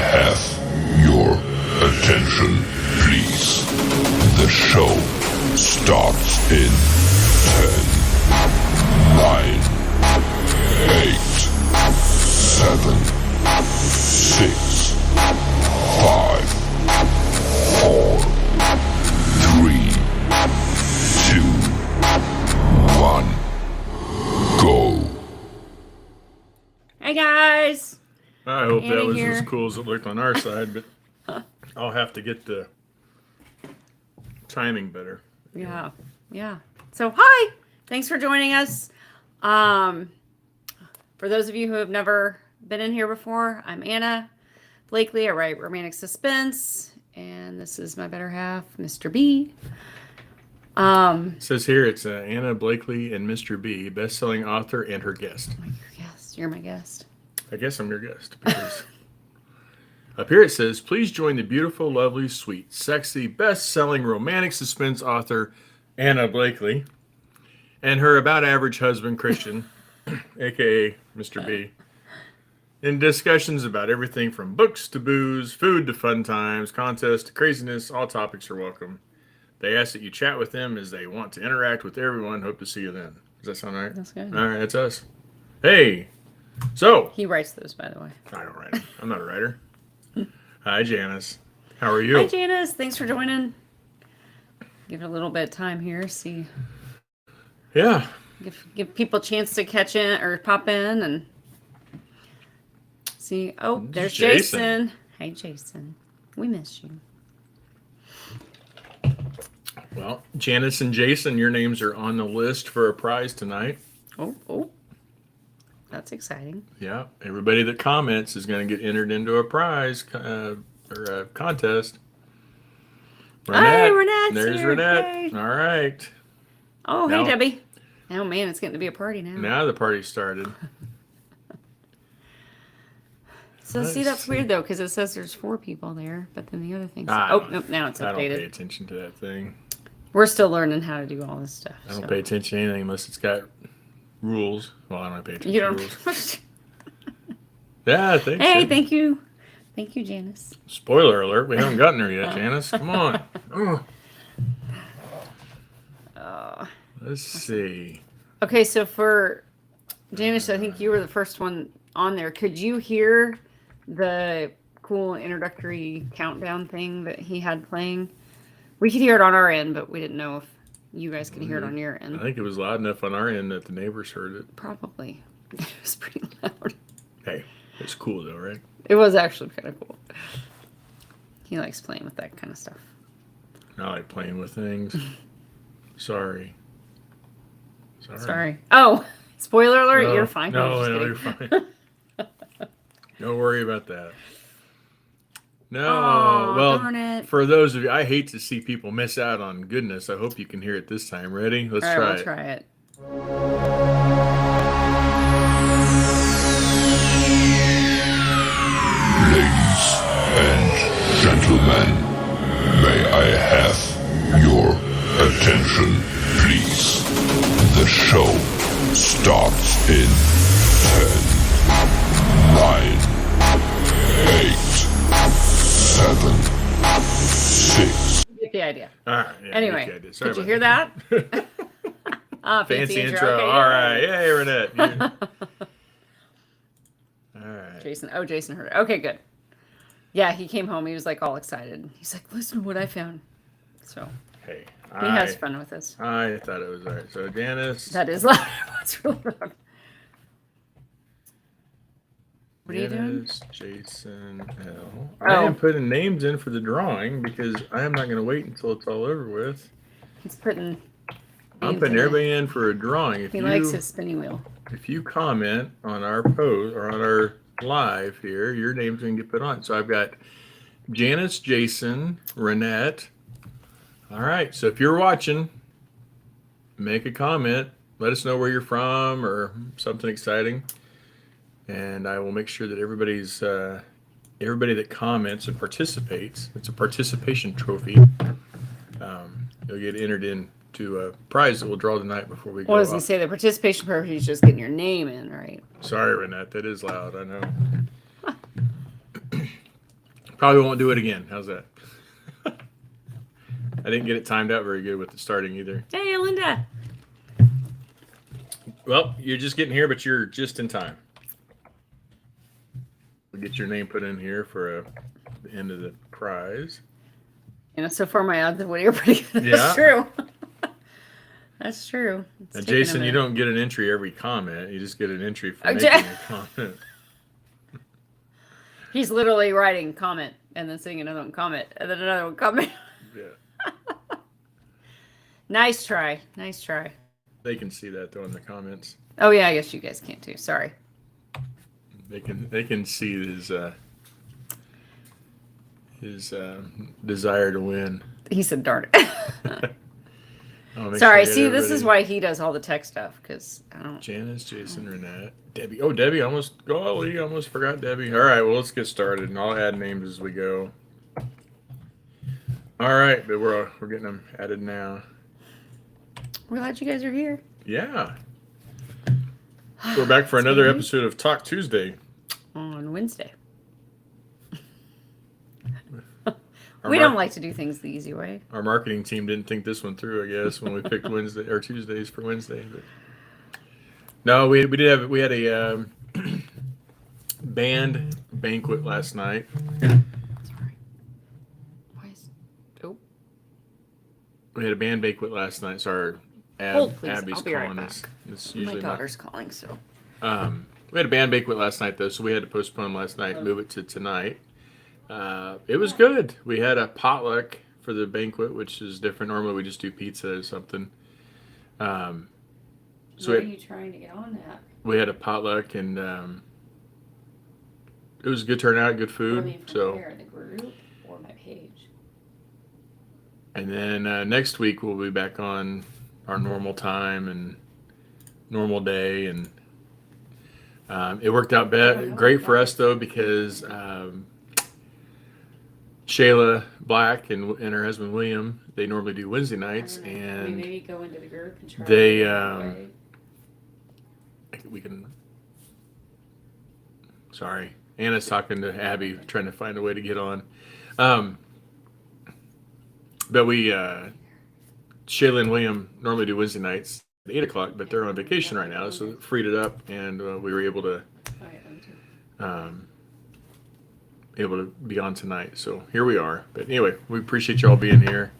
have your attention, please? The show starts in 10, 9, 8, 7, 6, 5, 4, 3, 2, 1, go. Hey guys! I hope Annie that was here. as cool as it looked on our side, but I'll have to get the timing better. Yeah. So, hi! Thanks for joining us. For those of you who have never been in here before, I'm Anna Blakely. I write romantic suspense, and this is my better half, Mr. B. It says here it's Anna Blakely and Mr. B, best-selling author and her guest. You're my guest. I guess I'm your guest. Because up here it says, please join the beautiful, lovely, sweet, sexy, best-selling romantic suspense author Anna Blakely and her about-average husband Christian, a.k.a. Mr. B, in discussions about everything from books to booze, food to fun times, contests to craziness. All topics are welcome. They ask that you chat with them as they want to interact with everyone. Hope to see you then. Does that sound right? That's good. All right, that's us. Hey, so. He writes those, by the way. I don't write. I'm not a writer. Hi, Janice. How are you? Hi, Janice. Thanks for joining. Give it a little bit of time here. See. Yeah. Give people a chance to catch in or pop in and see. Oh, there's Jason. Hey, Jason. We miss you. Well, Janice and Jason, your names are on the list for a prize tonight. Oh. That's exciting. Yeah. Everybody that comments is going to get entered into a prize or a contest. Hey, Renette's There's here. Renette. Hey. All right. Oh, Now- hey, Debbie. Oh, man, it's getting to be a party now. Now the party started. So, see, that's weird, though, because it says there's 4 people there, but then the other thing. I Oh, don't- nope, now it's I don't pay updated. attention to that thing. We're still learning how to do all this stuff. I don't so. pay attention to anything unless it's got rules. Well, I don't pay attention You to don't. rules. Yeah, thanks. Hey, Sid. thank you. Thank you, Janice. Spoiler alert, we haven't gotten there yet, Janice. Come on. Let's see. Okay, so for Janice, I think you were the first one on there. Could you hear the cool introductory countdown thing that he had playing? We could hear it on our end, but we didn't know if you guys could hear it on your I end. think it was loud enough on our end that the neighbors heard it. Probably. It was pretty loud. Hey, it's cool though, right? It was actually kind of cool. He likes playing with that kind of stuff. I like playing with things. Sorry. Sorry. Oh, spoiler alert, No, you're fine. No, I'm no, just you're kidding. fine. Don't worry about that. No, Aw, well, darn it. for those of you, I hate to see people miss out on goodness. I hope you can hear it this time. Ready? Let's All try right, it. we'll try it. Ladies and gentlemen, may I have your attention, please? The show starts in 10, 9, 8, 7, 6. You get the idea. All right. Yeah, Anyway, okay, sorry could you about hear that? Fancy intro. Okay, All yeah. right. Yay, Renette. All right. Jason. Oh, Jason heard it. Okay, good. Yeah, he came home. He was like all excited. He's like, listen to what I found. So Hey. he has fun with this. I thought it was all right. So, Janice. That is loud. That's real loud. What are you doing? Janice, Jason, L. Oh. I am putting names in for the drawing because I am not going to wait until it's all over with. He's putting. I'm names putting in it. everybody in for a drawing. If He you, likes his spinny wheel. If you comment on our post or on our live here, your name's going to get put on. So I've got Janice, Jason, Renette. All right. So if you're watching, make a comment. Let us know where you're from or something exciting. And I will make sure that everybody that comments and participates, it's a participation trophy. You'll get entered into a prize that we'll draw tonight before we go. What does he say? The participation purpose is just getting your name in, right? Sorry, Renette, that is loud. I know. Probably won't do it again. How's that? I didn't get it timed out very good with the starting either. Hey, Linda. Well, you're just getting here, but you're just in time. We'll get your name put in here for the end of the prize. So far my odds of winning are pretty good. Yeah. That's true. That's true. Now, Jason, you don't get an entry every comment. You just get an entry for making a comment. He's literally writing comment and then saying another one comment and then another one comment. Yeah. Nice try. Nice try. They can see that though in the comments. Oh yeah, I guess you guys can't too. Sorry. They can see his desire to win. He said, "Darn it." Sorry. See, this is why he does all the tech stuff because I don't. Janice, Jason, Renette, Debbie. Oh, Debbie! Almost forgot Debbie. All right, well, let's get started, and I'll add names as we go. All right, but we're getting them added now. We're glad you guys are here. Yeah. We're back for another episode of Talk Tuesday. On Wednesday. We don't like to do things the easy way. Our marketing team didn't think this one through, I guess, when we picked Wednesday or Tuesdays for Wednesday. But no, we had a band banquet last night. Sorry. We had a band banquet last night. Sorry, Hold, please. Abby's I'll be calling right us. back. It's My usually daughter's calling, so. We had a band banquet last night, though, so we had to postpone last night and move it to tonight. It was good. We had a potluck for the banquet, which is different. Normally we just do pizza or something. So what are you trying to get on that? We had a potluck, and it was a good turnout, good food. Where, the group or my page? And then next week we'll be back on our normal time and normal day, and it worked out great for us though because Shayla Black and her husband William, they normally do Wednesday nights, and maybe go into the group and try we can. Sorry, Anna's talking to Abby, trying to find a way to get on. But Shayla and William normally do Wednesday nights at 8 o'clock, but they're on vacation right now, so it freed it up, and we were able to be on tonight. So here we are. But anyway, we appreciate y'all being here.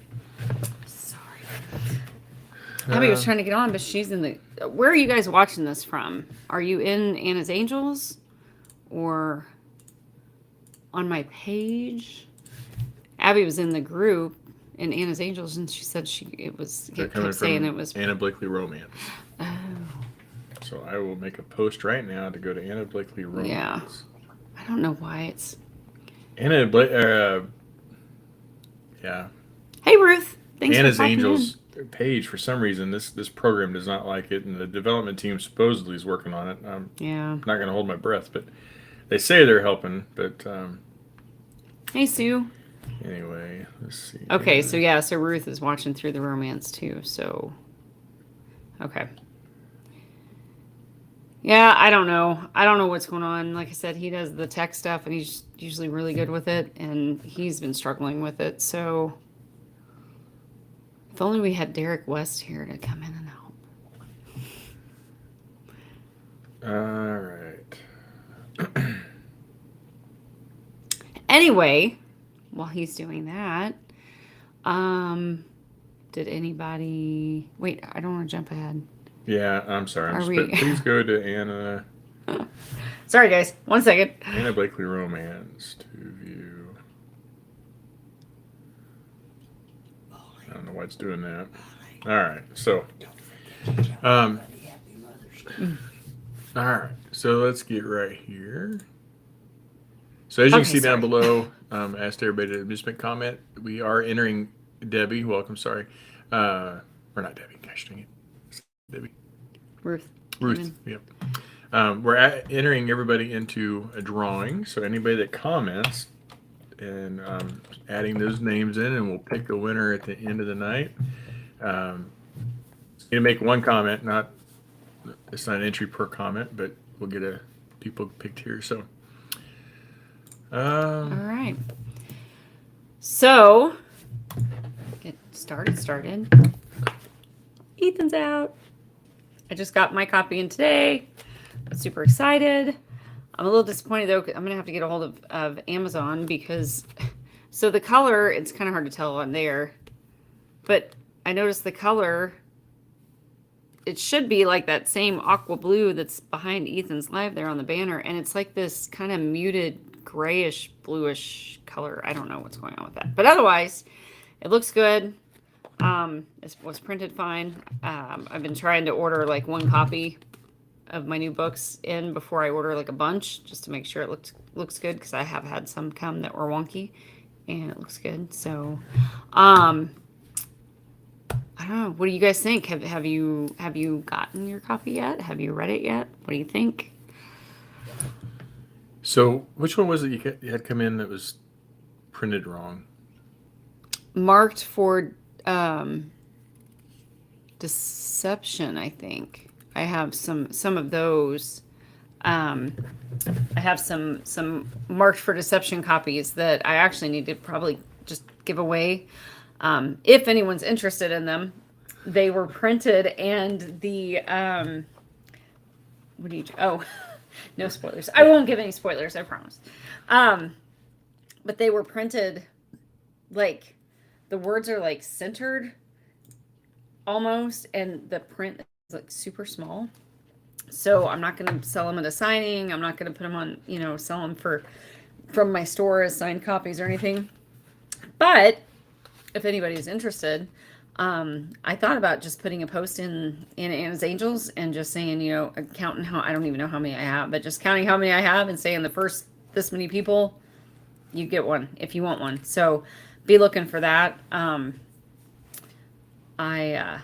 Sorry. Abby was trying to get on, but she's in the. Where are you guys watching this from? Are you in Anna's Angels or on my page? Abby was in the group in Anna's Angels, and she said it kept saying it was Anna Blakely Romance. Oh. So I will make a post right now to go to Anna Blakely Romance. Yeah. I don't know why it's. Anna yeah. Hey Ruth. Thanks Anna's for Angels page, for some reason this program does not like it, and the development team supposedly is working on it. I'm not going to hold my breath, but they say they're helping. But hey Sue. Anyway, let's see. Okay, so Ruth is watching through the romance too. So okay. Yeah, I don't know. I don't know what's going on. Like I said, he does the tech stuff, and he's usually really good with it, and he's been struggling with it. So if only we had Derek West here to come in and help. All right. Anyway, while he's doing that, did anybody... Wait, I don't want to jump ahead. Yeah, I'm sorry. Please go to Anna. Sorry, guys. 1 second. Anna Blakely Romance to view. I don't know why it's doing that. All right, so. All right, so let's get right here. So as you can see down below, asked everybody to just make a comment. We are entering Debbie. Welcome, sorry. Or not Debbie. Gosh dang it. Debbie. Ruth. Yep. We're entering everybody into a drawing. So anybody that comments and adding those names in, and we'll pick a winner at the end of the night. You to make one comment, it's not an entry per comment, but we'll get people picked here. So. All right. So, get started. Ethan's out. I just got my copy in today. I'm super excited. I'm a little disappointed though. I'm gonna have to get a hold of Amazon because, so the color, it's kind of hard to tell on there, but I noticed the color, it should be like that same aqua blue that's behind Ethan's live there on the banner, and it's like this kind of muted grayish bluish color. I don't know what's going on with that, but otherwise it looks good. It was printed fine. I've been trying to order like one copy of my new books in before I order like a bunch, just to make sure it looks good, because I have had some come that were wonky and it looks good. So I don't know, what do you guys think? Have you gotten your copy yet? Have you read it yet? What do you think? So which one was it you had come in that was printed wrong? Marked for deception, I think. I have some of those. I have some marked for deception copies that I actually need to probably just give away. If anyone's interested in them. They were printed, and the what do you do? Oh, no spoilers. I won't give any spoilers, I promise. But they were printed like the words are like centered almost, and the print is like super small. So I'm not going to sell them at a signing. I'm not going to put them on, sell them from my store as signed copies or anything. But if anybody's interested, I thought about just putting a post in Anna's Angels and just saying, counting how, I don't even know how many I have, but just counting how many I have and saying the first this many people, you get one if you want one. So be looking for that. Anyway,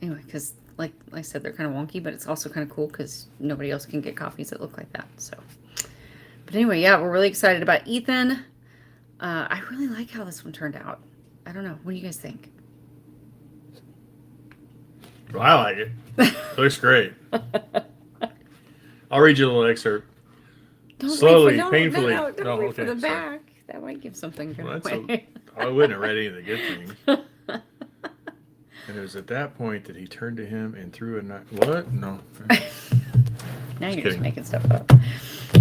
because like I said, they're kind of wonky, but it's also kind of cool because nobody else can get copies that look like that. So, but anyway, yeah, we're really excited about Ethan. I really like how this one turned out. I don't know. What do you guys think? Well, I like it. It looks great. I'll read you a little excerpt. Slowly, painfully. Don't wait for the back. That might give something good away. I wouldn't have read any of the good things. And it was at that point that he turned to him and threw a knife. What? No. Now you're just making stuff up.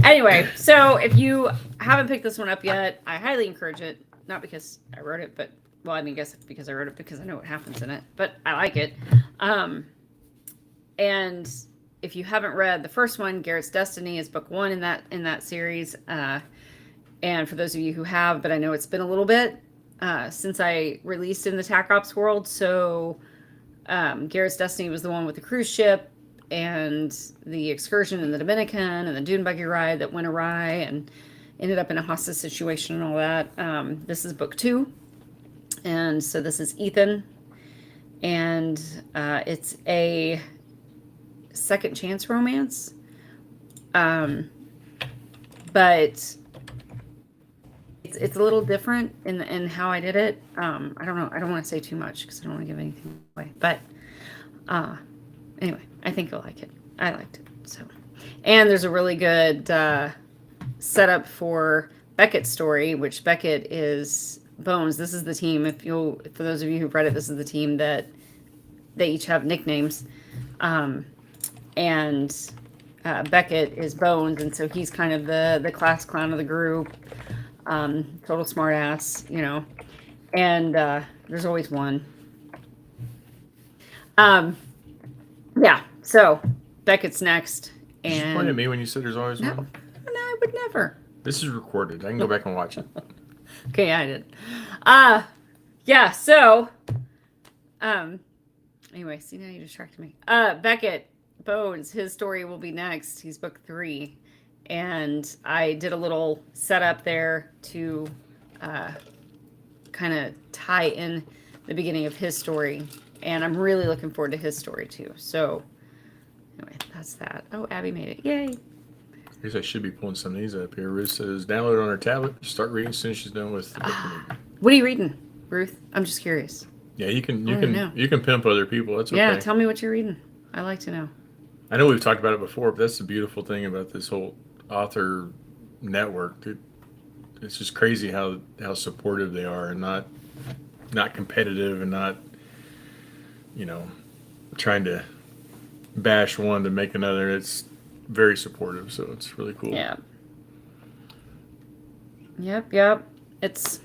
Anyway, so if you haven't picked this one up yet, I highly encourage it. Not because I wrote it, but, well, I mean, I guess because I wrote it because I know what happens in it. But I like it. And if you haven't read the first one, Garrett's Destiny is book 1 in that series. And for those of you who have, but I know it's been a little bit since I released in the TAC Ops world. So Garrett's Destiny was the one with the cruise ship and the excursion in the Dominican and the dune buggy ride that went awry and ended up in a hostage situation and all that. This is book 2. And so this is Ethan. And it's a second chance romance. But it's a little different in how I did it. I don't know. I don't want to say too much because I don't want to give anything away. But anyway, I think you'll like it. I liked it. So, and there's a really good setup for Beckett's story, which Beckett is Bones. This is the team. For those of you who've read it, this is the team that they each have nicknames. And Beckett is Bones, and so he's kind of the class clown of the group. Total smart ass, and there's always one. Yeah, so Beckett's next. And did you point at me when you said there's always one? No, I would never. This is recorded. I can go back and watch it. Okay, I did. Yeah, so anyway, see, now you distracted me. Beckett Bones, his story will be next. He's book 3. And I did a little setup there to kind of tie in the beginning of his story. And I'm really looking forward to his story too. So anyway, that's that. Oh, Abby made it. Yay. I guess I should be pulling some of these up here. Ruth says, download it on her tablet. Start reading as soon as she's done with the book. What are you reading, Ruth? I'm just curious. Yeah, you can pimp other people. That's okay. Yeah, tell me what you're reading. I like to know. I know we've talked about it before, but that's the beautiful thing about this whole author network. it's just crazy how supportive they are, and not competitive, and not, you know, trying to bash one to make another. It's very supportive, so it's really cool. Yeah. Yep. It's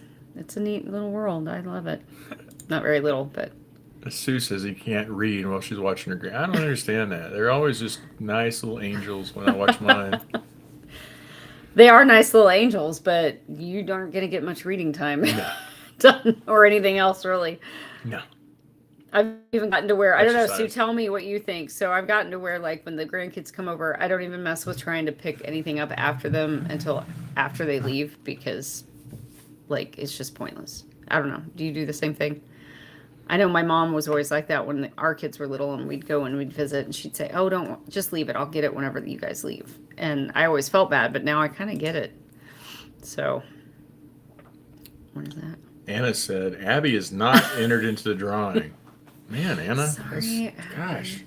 a neat little world. I love it. Not very little, but Sue says he can't read while she's watching her. I don't understand that. They're always just nice little angels when I watch mine. they are nice little angels, but you aren't going to get much reading time No. done or anything else, really. No. I've even gotten to where, I don't know, Sue, Exercise. tell me what you think. So I've gotten to where, like, when the grandkids come over, I don't even mess with trying to pick anything up after them until after they leave because, like, it's just pointless. I don't know. Do you do the same thing? I know my mom was always like that when our kids were little and we'd go and we'd visit and she'd say, oh, don't, just leave it. I'll get it whenever you guys leave. And I always felt bad, but now I kind of get it. So, what is that? Anna said Abby is not entered into the drawing. Man, Anna. Sorry. Gosh.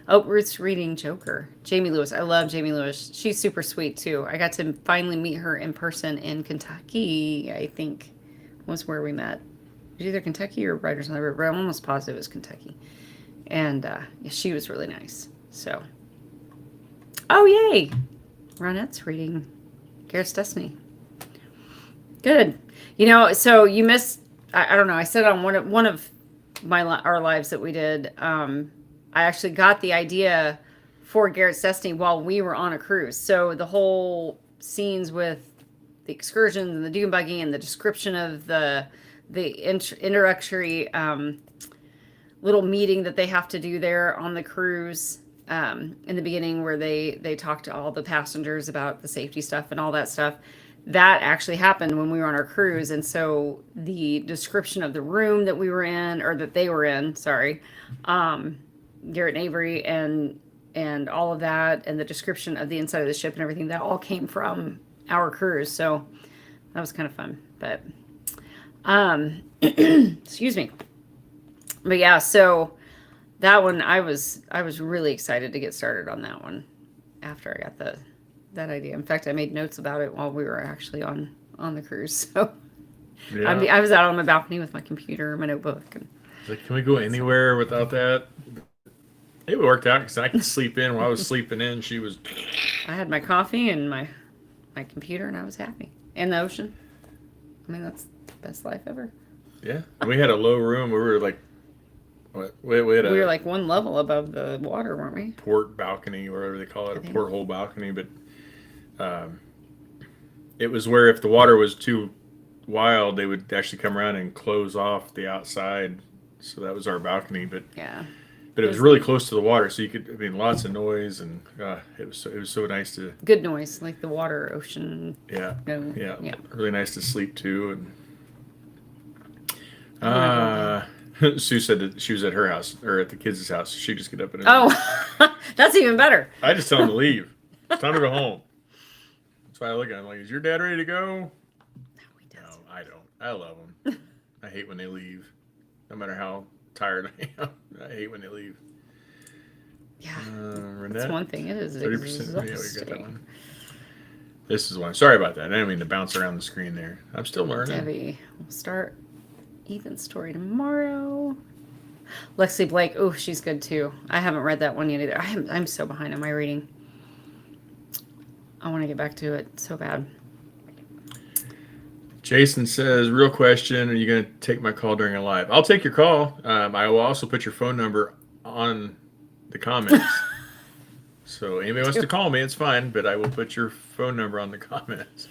Oh, Ruth's reading Joker. Jamie Lewis. I love Jamie Lewis. She's super sweet too. I got to finally meet her in person in Kentucky, I think was where we met. It was either Kentucky or Writers on the River. I'm almost positive it was Kentucky. And yeah, she was really nice. So, oh, yay. Ronette's reading Garrett's Destiny. Good. You know, so you missed, I don't know, I said on one of our lives that we did, I actually got the idea for Garrett's Destiny while we were on a cruise. So the whole scenes with the excursions and the dune buggy and the description of the introductory little meeting that they have to do there on the cruise in the beginning where they talk to all the passengers about the safety stuff and all that stuff. That actually happened when we were on our cruise. And so the description of the room that we were in, or that they were in, sorry, Garrett and Avery and all of that, and the description of the inside of the ship and everything, that all came from our cruise. So that was kind of fun. But excuse me. But yeah, so that one I was really excited to get started on that one after I got that idea. In fact, I made notes about it while we were actually on the cruise. So Yeah. I was out on my balcony with my computer and my notebook. And Like, can we go anywhere without that? It worked out because I could sleep in while I was sleeping in. She was. I had my coffee and my computer, and I was happy. And the ocean. I mean, that's the best life ever. Yeah. We had a low room. We were like, we had We were like one level above the water, weren't we? port balcony, or whatever they call it, a porthole balcony. But it was where if the water was too wild, they would actually come around and close off the outside. So that was our balcony. But Yeah. it was really close to the water, so you could. I mean, lots of noise, and it was so nice to. Good noise, like the water, ocean. Yeah. No, Yeah. Really nice to sleep too. And Sue said that she was at her house or at the kids' house. She just get up and. Oh, that's even better. I just tell them to leave. It's time to go home. That's why I look at them like, "Is your dad ready to go?" No, he doesn't. No, I don't. I love them. I hate when they leave, no matter how tired I am. I hate when they leave. Yeah, Renette, that's one thing. It is 30%. Yeah, we exhausting. got that one. This is one. Sorry about that. I didn't mean to bounce around the screen there. I'm still learning. Debbie, we'll start Ethan's story tomorrow. Lexi Blake, oh, she's good too. I haven't read that one yet either. I'm so behind on my reading. I want to get back to it so bad. Jason says, real question, are you going to take my call during a live? I'll take your call. I will also put your phone number on the comments. So anybody wants to call me, it's fine, but I will put your phone number on the comments.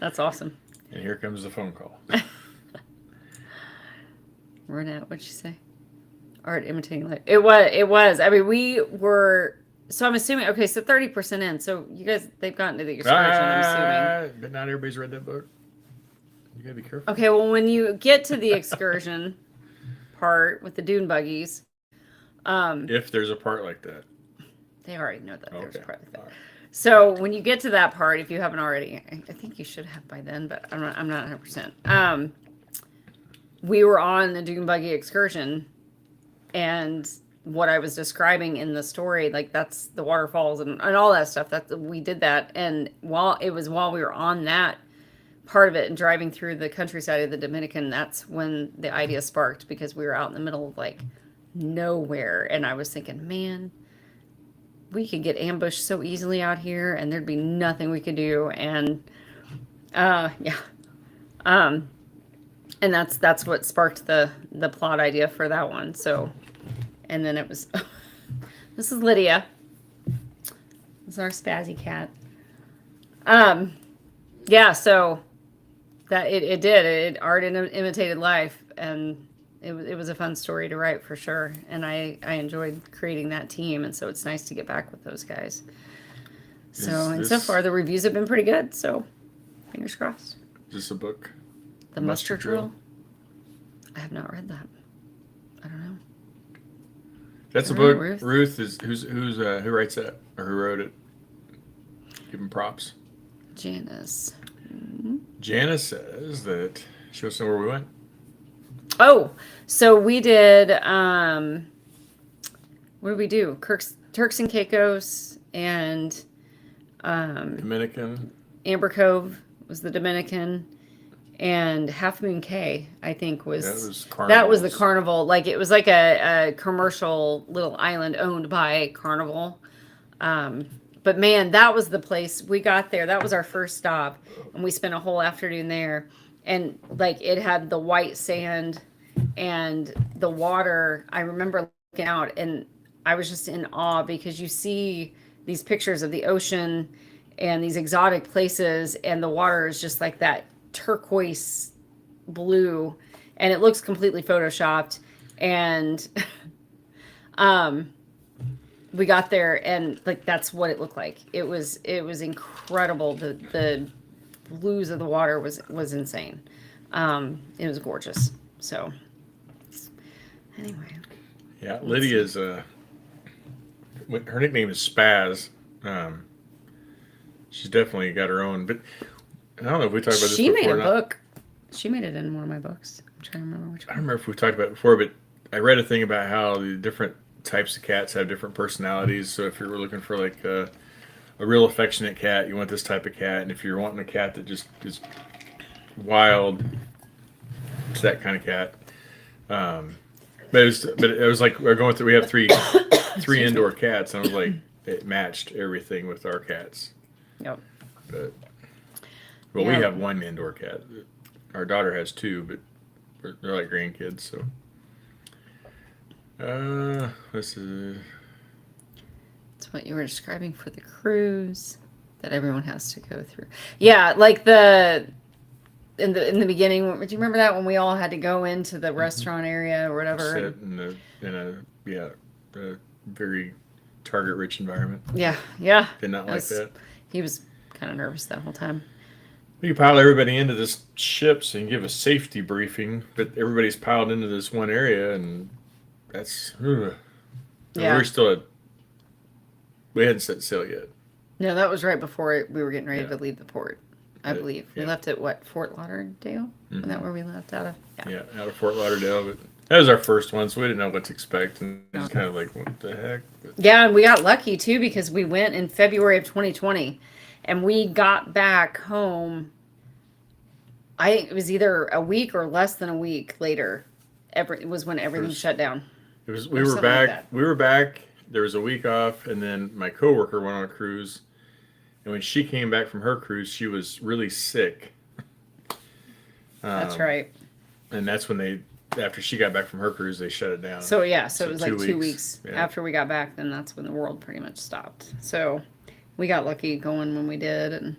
That's awesome. And here comes the phone call. Renette, what'd you say? Art imitating life. It was. I mean, we were. So I'm assuming. Okay, so 30% in. So you guys, they've gotten to the excursion. I'm assuming. But not everybody's read that book. You gotta be careful. Okay, well, when you get to the excursion part with the dune buggies, If there's a part like that. they already know that there's a Okay. part like that. All right. So when you get to that part, if you haven't already, I think you should have by then, but I'm not 100%. We were on the dune buggy excursion, and what I was describing in the story, like that's the waterfalls and all that stuff. That we did that, and while we were on that part of it and driving through the countryside of the Dominican, that's when the idea sparked because we were out in the middle of like nowhere, and I was thinking, man, we could get ambushed so easily out here, and there'd be nothing we could do, and yeah, um, and that's what sparked the plot idea for that one. So, and then it was this is Lydia. This is our spazzy cat. Yeah, so that it art imitated life, and it was a fun story to write for sure, and I enjoyed creating that team, and so it's nice to get back with those guys. So and so far the reviews have been pretty good, so fingers crossed. Is this a book? The Mustard Drill? I have not read that. I don't know. That's a book. Ruth is who writes that or who wrote it? Give him props. Janice. Janice says that she wants to know where we went. Oh, so we did. What did we do? Turks and Caicos and Dominican. Amber Cove was the Dominican, and Half Moon Cay, I think, was that was the carnival. Like it was like a commercial little island owned by Carnival. But man, that was the place we got there. That was our first stop, and we spent a whole afternoon there. And like it had the white sand and the water. I remember looking out, and I was just in awe because you see these pictures of the ocean and these exotic places, and the water is just like that turquoise blue, and it looks completely photoshopped. And we got there, and like that's what it looked like. It was incredible. The blues of the water was insane. It was gorgeous. So anyway, yeah, Lydia's her nickname is Spaz. She's definitely got her own, but I don't know if we talked about this before. She made a book. She made it in one of my books. I'm trying to remember which one. I don't remember if we talked about it before, but I read a thing about how the different types of cats have different personalities. So if you're looking for like a real affectionate cat, you want this type of cat, and if you're wanting a cat that just is wild, it's that kind of cat. But it was like we're going through. We have three indoor cats, and I was like, it matched everything with our cats. Yep. But we have one indoor cat. Our daughter has two, but they're like grandkids. So this is. It's what you were describing for the cruise that everyone has to go through. Yeah, like in the beginning. Do you remember that when we all had to go into the restaurant area or whatever? Sit in a very target-rich environment. Yeah. Did not like that. He was kind of nervous that whole time. We pile everybody into this ships and give a safety briefing, but everybody's piled into this one area, and that's. Yeah. We hadn't set sail yet. No, that was right before we were getting ready to leave the port. I believe we left at Fort Lauderdale. Mm-hmm. Isn't that where we left out of? Yeah, out of Fort Lauderdale. But that was our first one, so we didn't know what to expect, and it was kind of like, what the heck? But, yeah, and we got lucky too because we went in February of 2020, and we got back home. I think it was either a week or less than a week later. It was when everything shut down. It was. We were back. Like we were back. There was a week off, and then my coworker went on a cruise. And when she came back from her cruise, she was really sick. That's right. And that's when after she got back from her cruise, they shut it down. So it was like 2 weeks after we got back. Then that's when the world pretty much stopped. So we got lucky going when we did and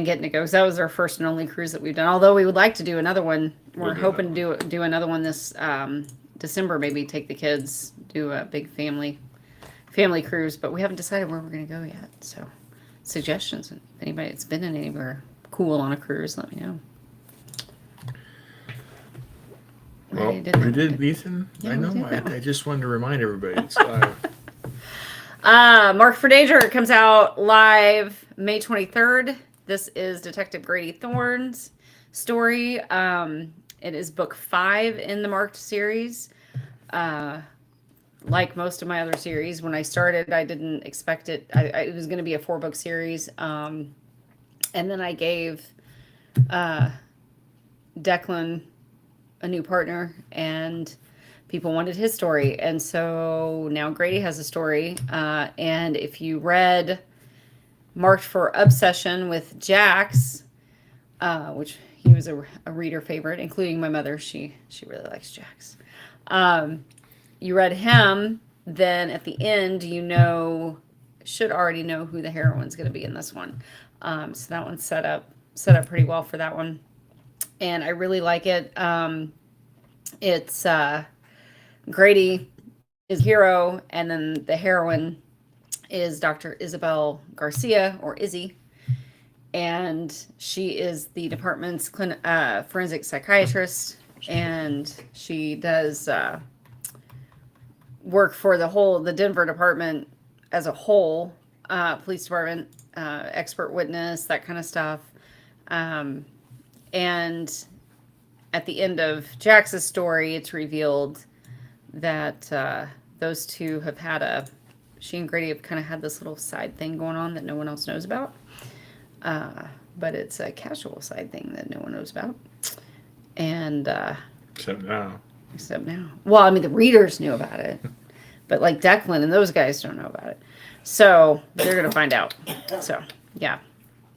getting to go. Because that was our first and only cruise that we've done. Although we would like to do another one. We're hoping to do another one this December. Maybe take the kids, do a big family cruise. But we haven't decided where we're going to go yet. So. Suggestions. If anybody that's been in anywhere cool on a cruise, let me know. Well, we did Ethan. Yeah, I know. I just wanted to remind everybody it's live. Mark for Danger comes out live May 23rd. This is Detective Grady Thorne's story. It is book 5 in the Marked series. like most of my other series, when I started, I didn't expect it. It was going to be a 4-book series. And then I gave Declan a new partner, and people wanted his story. And so now Grady has a story. And if you read Marked for Obsession with Jax, which he was a reader favorite, including my mother. She really likes Jax. You read him, then at the end, should already know who the heroine's going to be in this one. So that one's set up pretty well for that one, and I really like it. It's Grady is hero, and then the heroine is Dr. Isabel Garcia, or Izzy, and she is the department's forensic psychiatrist, and she does work for the Denver department as a whole, police department, expert witness, that kind of stuff. And at the end of Jax's story, it's revealed that those two have had she and Grady have kind of had this little side thing going on that no one else knows about. But it's a casual side thing that no one knows about. And except now. Well, I mean, the readers knew about it, but like Declan and those guys don't know about it. So they're going to find out. So, yeah,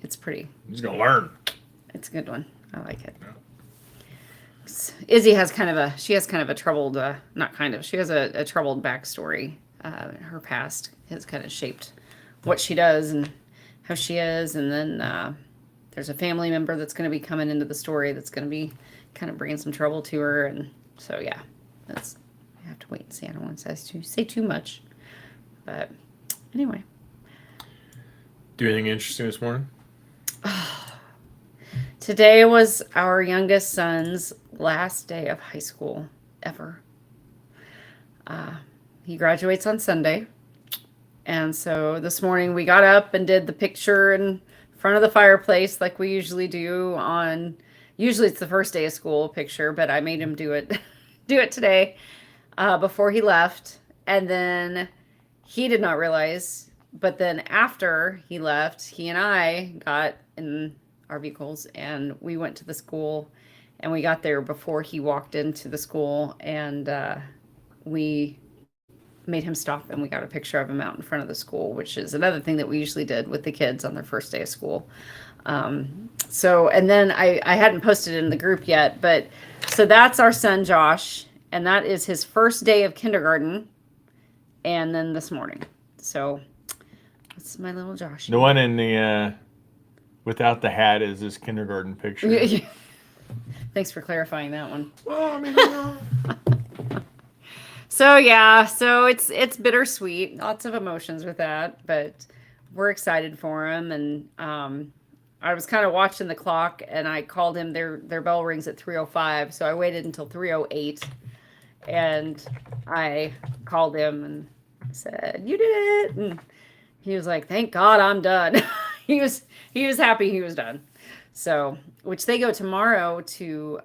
it's pretty. He's going to learn. It's a good one. I like it. Yeah. Izzy has kind of a troubled, she has a troubled backstory. Her past has kind of shaped what she does and how she is. And then there's a family member that's going to be coming into the story that's going to be kind of bringing some trouble to her. And so, yeah, I have to wait and see. I don't want to say too much. But anyway. Do anything interesting this morning? Today was our youngest son's last day of high school ever. He graduates on Sunday. And so this morning we got up and did the picture in front of the fireplace like we usually do usually it's the first day of school picture, but I made him do it today before he left. And then he did not realize, but then after he left, he and I got in our vehicles and we went to the school, and we got there before he walked into the school, and we made him stop and we got a picture of him out in front of the school, which is another thing that we usually did with the kids on their first day of school. So, and then I hadn't posted it in the group yet, but so that's our son, Josh, and that is his first day of kindergarten. And then this morning. So that's my little Josh. The one in the, without the hat is his kindergarten picture. Yeah. Thanks for clarifying that one. Well, I mean, So yeah, so it's bittersweet, lots of emotions with that, but we're excited for him. And I was kind of watching the clock, and I called him. Their bell rings at 3:05, so I waited until 3:08, and I called him and said, "You did it!" And he was like, "Thank God, I'm done." he was happy he was done. So, which they go tomorrow to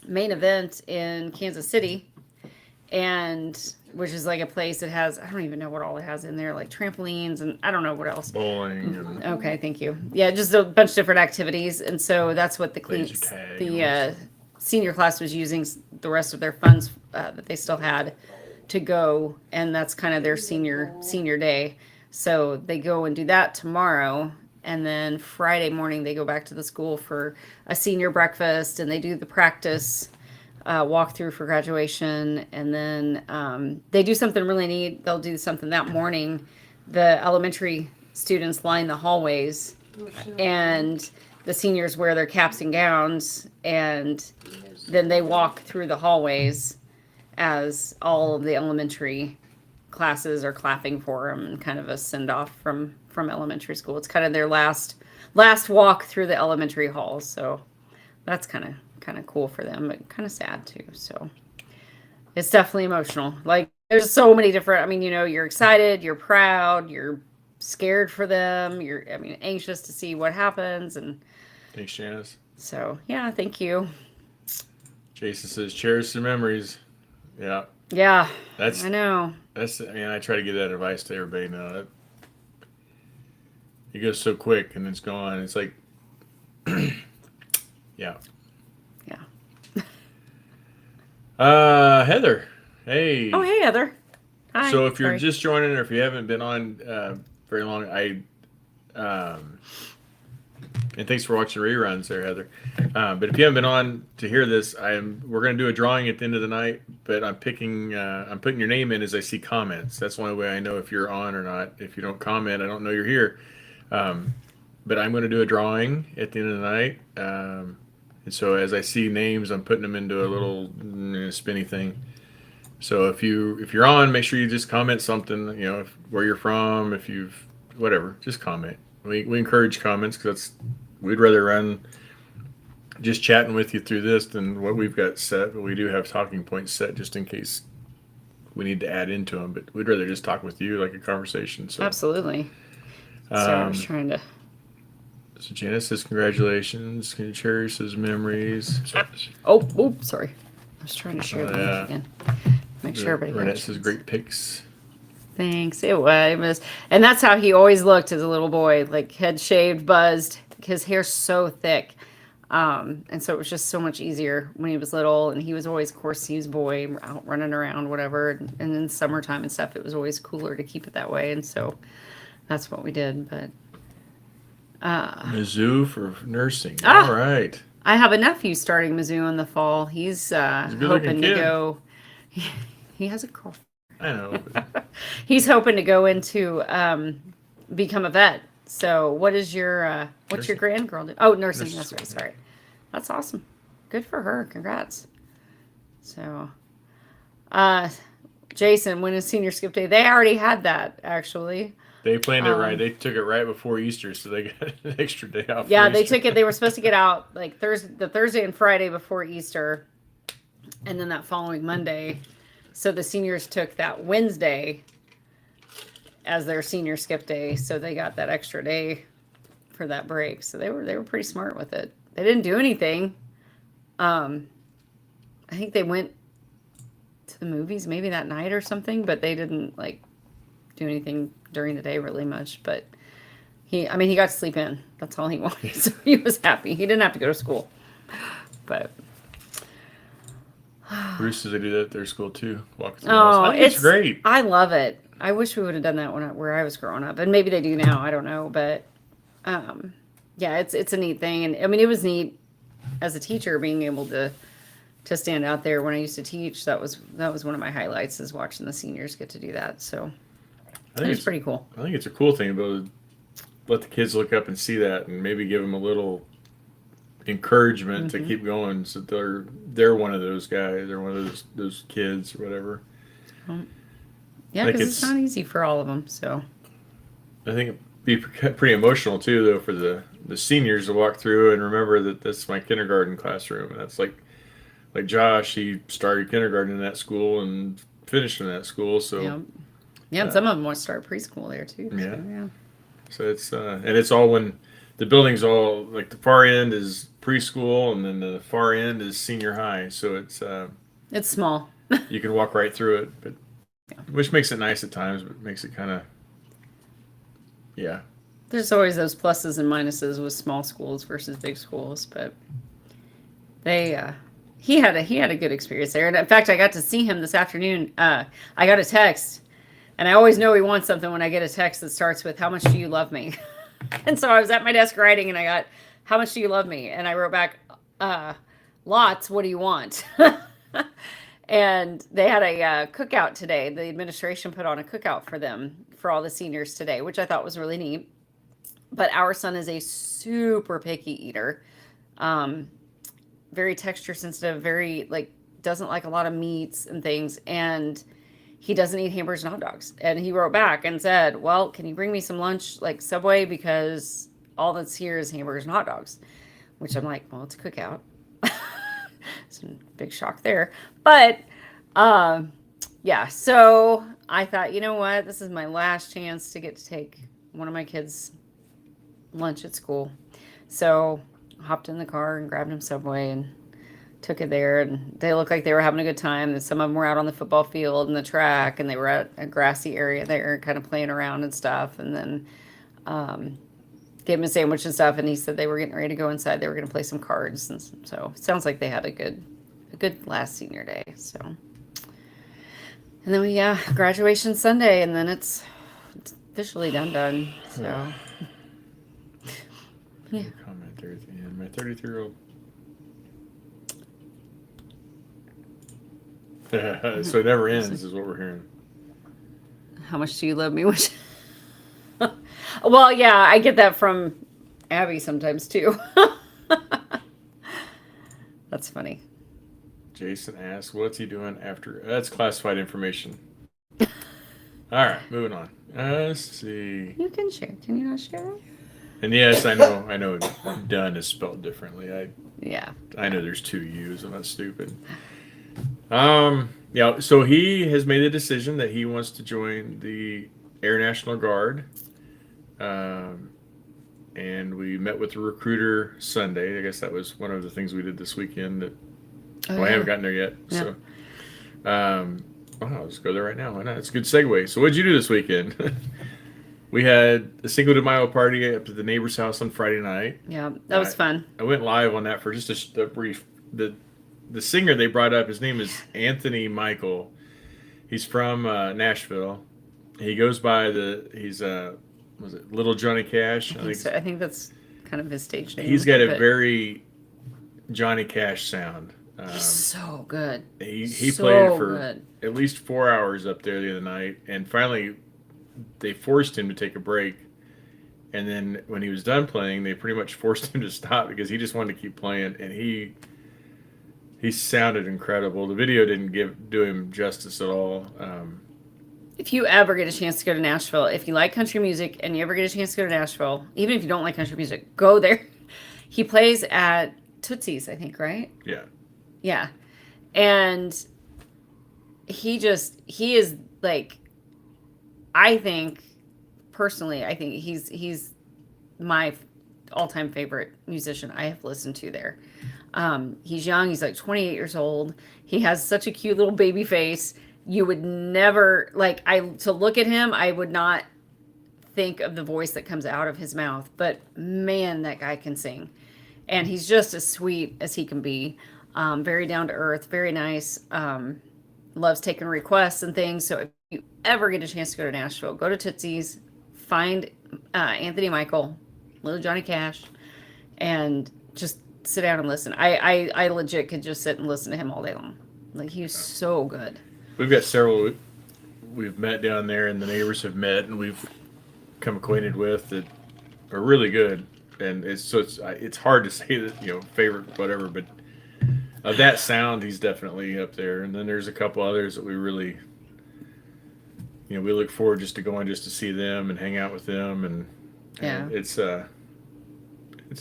main event in Kansas City. And which is like a place that has, I don't even know what all it has in there, like trampolines and I don't know what else. Bowling. And okay, thank you. Yeah, just a bunch of different activities. And so that's what the senior class was using the rest of their funds that they still had to go. And that's kind of their senior day. So they go and do that tomorrow. And then Friday morning, they go back to the school for a senior breakfast, and they do the practice walkthrough for graduation. And then they do something really neat. They'll do something that morning. The elementary students line the hallways, and the seniors wear their caps and gowns, and then they walk through the hallways as all of the elementary classes are clapping for them, and kind of a send off from elementary school. It's kind of their last walk through the elementary halls. So that's kind of cool for them, but kind of sad too. So it's definitely emotional. Like there's so many different, I mean, you're excited, you're proud, you're scared for them. You're anxious to see what happens. And thanks, Janice. So yeah, thank you. Jason says, cherish the memories. Yeah. Yeah, That's I know. I try to give that advice to everybody now. It goes so quick and it's gone. It's like, yeah. Yeah. Heather, Oh, hey. hey, Heather. Hi. So if you're Sorry. just joining or if you haven't been on very long, um, and thanks for watching reruns there, Heather. But if you haven't been on to hear this, we're going to do a drawing at the end of the night. But I'm putting your name in as I see comments. That's the only way I know if you're on or not. If you don't comment, I don't know you're here. Um, but I'm going to do a drawing at the end of the night. And so as I see names, I'm putting them into a little spinny thing. So if you're on, make sure you just comment something. Where you're from, if you've whatever, just comment. We encourage comments because we'd rather run just chatting with you through this than what we've got set. But we do have talking points set just in case we need to add into them. But we'd rather just talk with you like a conversation. So Absolutely. Sorry, I was um, trying to. so Janice says congratulations. Can you cherish his memories? Oh, sorry. I was trying to share the link Yeah. again. Make sure everybody Renette gets says it. great pics. Thanks. It was, and that's how he always looked as a little boy, like head shaved, buzzed. His hair's so thick, and so it was just so much easier when he was little. And he was always, of course, he was a boy out running around, whatever. And in summertime and stuff, it was always cooler to keep it that way. And so that's what we did. But Mizzou for nursing. All right. I have a nephew starting Mizzou in the fall. He's a good-looking hoping to kid. go. He has a girlfriend. I know. He's hoping to go into become a vet. So what is your what's your Nursing. grandgirl do? Oh, nursing. Nursing That's school, right. Sorry. That's awesome. Good for her. Congrats. So Jason, when is senior skip day? They already had that actually. They planned it right. They took it right before Easter, so they got an extra day off. Yeah, for they Easter. took it. They were supposed to get out like the Thursday and Friday before Easter, and then that following Monday. So the seniors took that Wednesday as their senior skip day, so they got that extra day for that break. So they were pretty smart with it. They didn't do anything. I think they went to the movies maybe that night or something, but they didn't like do anything during the day really much. But he got to sleep in. That's all he wanted. So he was happy. He didn't have to go to school. But Bruce says they do that at their school too. Walk through the house. I think it's great. I love it. I wish we would have done that where I was growing up, and maybe they do now. I don't know, but yeah, it's a neat thing, and I mean, it was neat as a teacher being able to stand out there when I used to teach. That was one of my highlights is watching the seniors get to do that. So I think it's pretty cool. I think it's a cool thing to be able to let the kids look up and see that, and maybe give them a little encouragement to keep going, so they're one of those guys. They're one of those kids or whatever. Yeah, because it's not easy for all of them. So I think it'd be pretty emotional too, though, for the seniors to walk through and remember that that's my kindergarten classroom, and that's like Josh. He started kindergarten in that school and finished in that school. So yeah, and some of them want to start preschool there too. Yeah. So, yeah. So it's and it's all when the building's all like the far end is preschool and then the far end is senior high. So It's small. you can walk right through it, but which makes it nice at times, but makes it kind of There's always those pluses and minuses with small schools versus big schools, but he had a good experience there. And in fact, I got to see him this afternoon. I got a text, and I always know he wants something when I get a text that starts with "How much do you love me?" And so I was at my desk writing, and I got "How much do you love me?" And I wrote back, "Lots. What do you want?" And they had a cookout today. The administration put on a cookout for them, for all the seniors today, which I thought was really neat. But our son is a super picky eater, very texture sensitive, very doesn't like a lot of meats and things. And he doesn't eat hamburgers and hot dogs. And he wrote back and said, "Well, can you bring me some lunch, like Subway? Because all that's here is hamburgers and hot dogs," which I'm like, well, it's a cookout. It's a big shock there. But yeah, so I thought, you know what? This is my last chance to get to take one of my kids' lunch at school. So I hopped in the car and grabbed him Subway and took it there, and they looked like they were having a good time. And some of them were out on the football field and the track, and they were at a grassy area there, kind of playing around and stuff. And then gave him a sandwich and stuff, and he said they were getting ready to go inside. They were going to play some cards, and so it sounds like they had a good last senior day. So, and then we graduation Sunday, and then it's officially done. So, yeah. Comment there at the end. My 33-year-old. So it never ends, is what we're hearing. How much do you love me? Which, well, yeah, I get that from Abby sometimes too. That's funny. Jason asks, "What's he doing after?" That's classified information. All right, moving on. Let's see. You can share. Can you not share? And yes, I know. Done is spelled differently. I know there's two U's. I'm not stupid. Yeah. So he has made a decision that he wants to join the Air National Guard. And we met with the recruiter Sunday. I guess that was one of the things we did this weekend. I haven't gotten there yet. Yeah. So, I'll just go there right now. Why not? It's a good segue. So, what'd you do this weekend? We had a Cinco de Mayo party up at the neighbor's house on Friday night. Yeah, that was fun. I went live on that for just a brief. The singer they brought up, his name is Anthony Michael. He's from Nashville. He goes by was it Little Johnny Cash? I think so. I think that's kind of his stage name. He's got a very Johnny Cash sound. He's so good. He played for at least 4 hours up there the other night, and finally they forced him to take a break. And then when he was done playing, they pretty much forced him to stop because he just wanted to keep playing, and he sounded incredible. The video didn't do him justice at all. If you ever get a chance to go to Nashville, if you like country music and you ever get a chance to go to Nashville, even if you don't like country music, go there. He plays at Tootsie's, I think, right? Yeah. Yeah. And he is like, I think he's my all-time favorite musician I have listened to there. He's young. He's like 28 years old. He has such a cute little baby face. You would never to look at him, I would not think of the voice that comes out of his mouth, but man, that guy can sing. And he's just as sweet as he can be. Very down to earth, very nice. Loves taking requests and things. So if you ever get a chance to go to Nashville, go to Tootsie's, find Anthony Michael, Little Johnny Cash, and just sit down and listen. I legit could just sit and listen to him all day long. Like, he was so good. We've got several we've met down there, and the neighbors have met, and we've come acquainted with that are really good. And it's hard to say that, favorite, whatever, but of that sound, he's definitely up there. And then there's a couple others that we really, we look forward just to see them and hang out with them. And it's a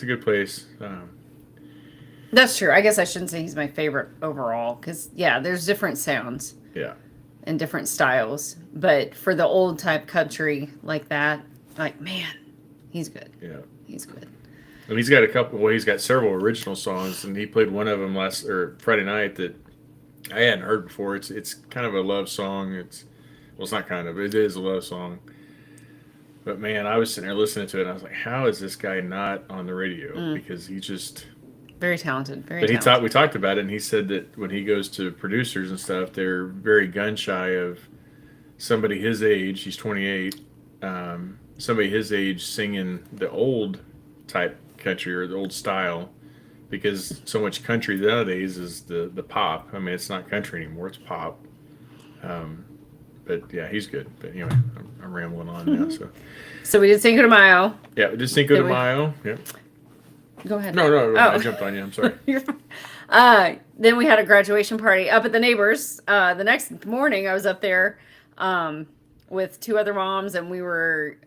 good place. That's true. I guess I shouldn't say he's my favorite overall because, there's different sounds. Yeah. And different styles. But for the old type country like that, man, he's good. Yeah. He's good. And he's got several original songs, and he played one of them Friday night that I hadn't heard before. It's kind of a love song. It is a love song. But man, I was sitting there listening to it, and I was like, how is this guy not on the radio? Because he just... Very talented. We talked about it, and he said that when he goes to producers and stuff, they're very gun shy of somebody his age. He's 28. Somebody his age singing the old type country or the old style, because so much country nowadays is the pop. I mean, it's not country anymore; it's pop. But yeah, he's good. But anyway, I'm rambling on now. So we did Cinco de Mayo. Yeah, we did Cinco de Mayo. Yeah. Go ahead. No, I jumped on you. I'm sorry. Then we had a graduation party up at the neighbors. The next morning, I was up there with two other moms, and we were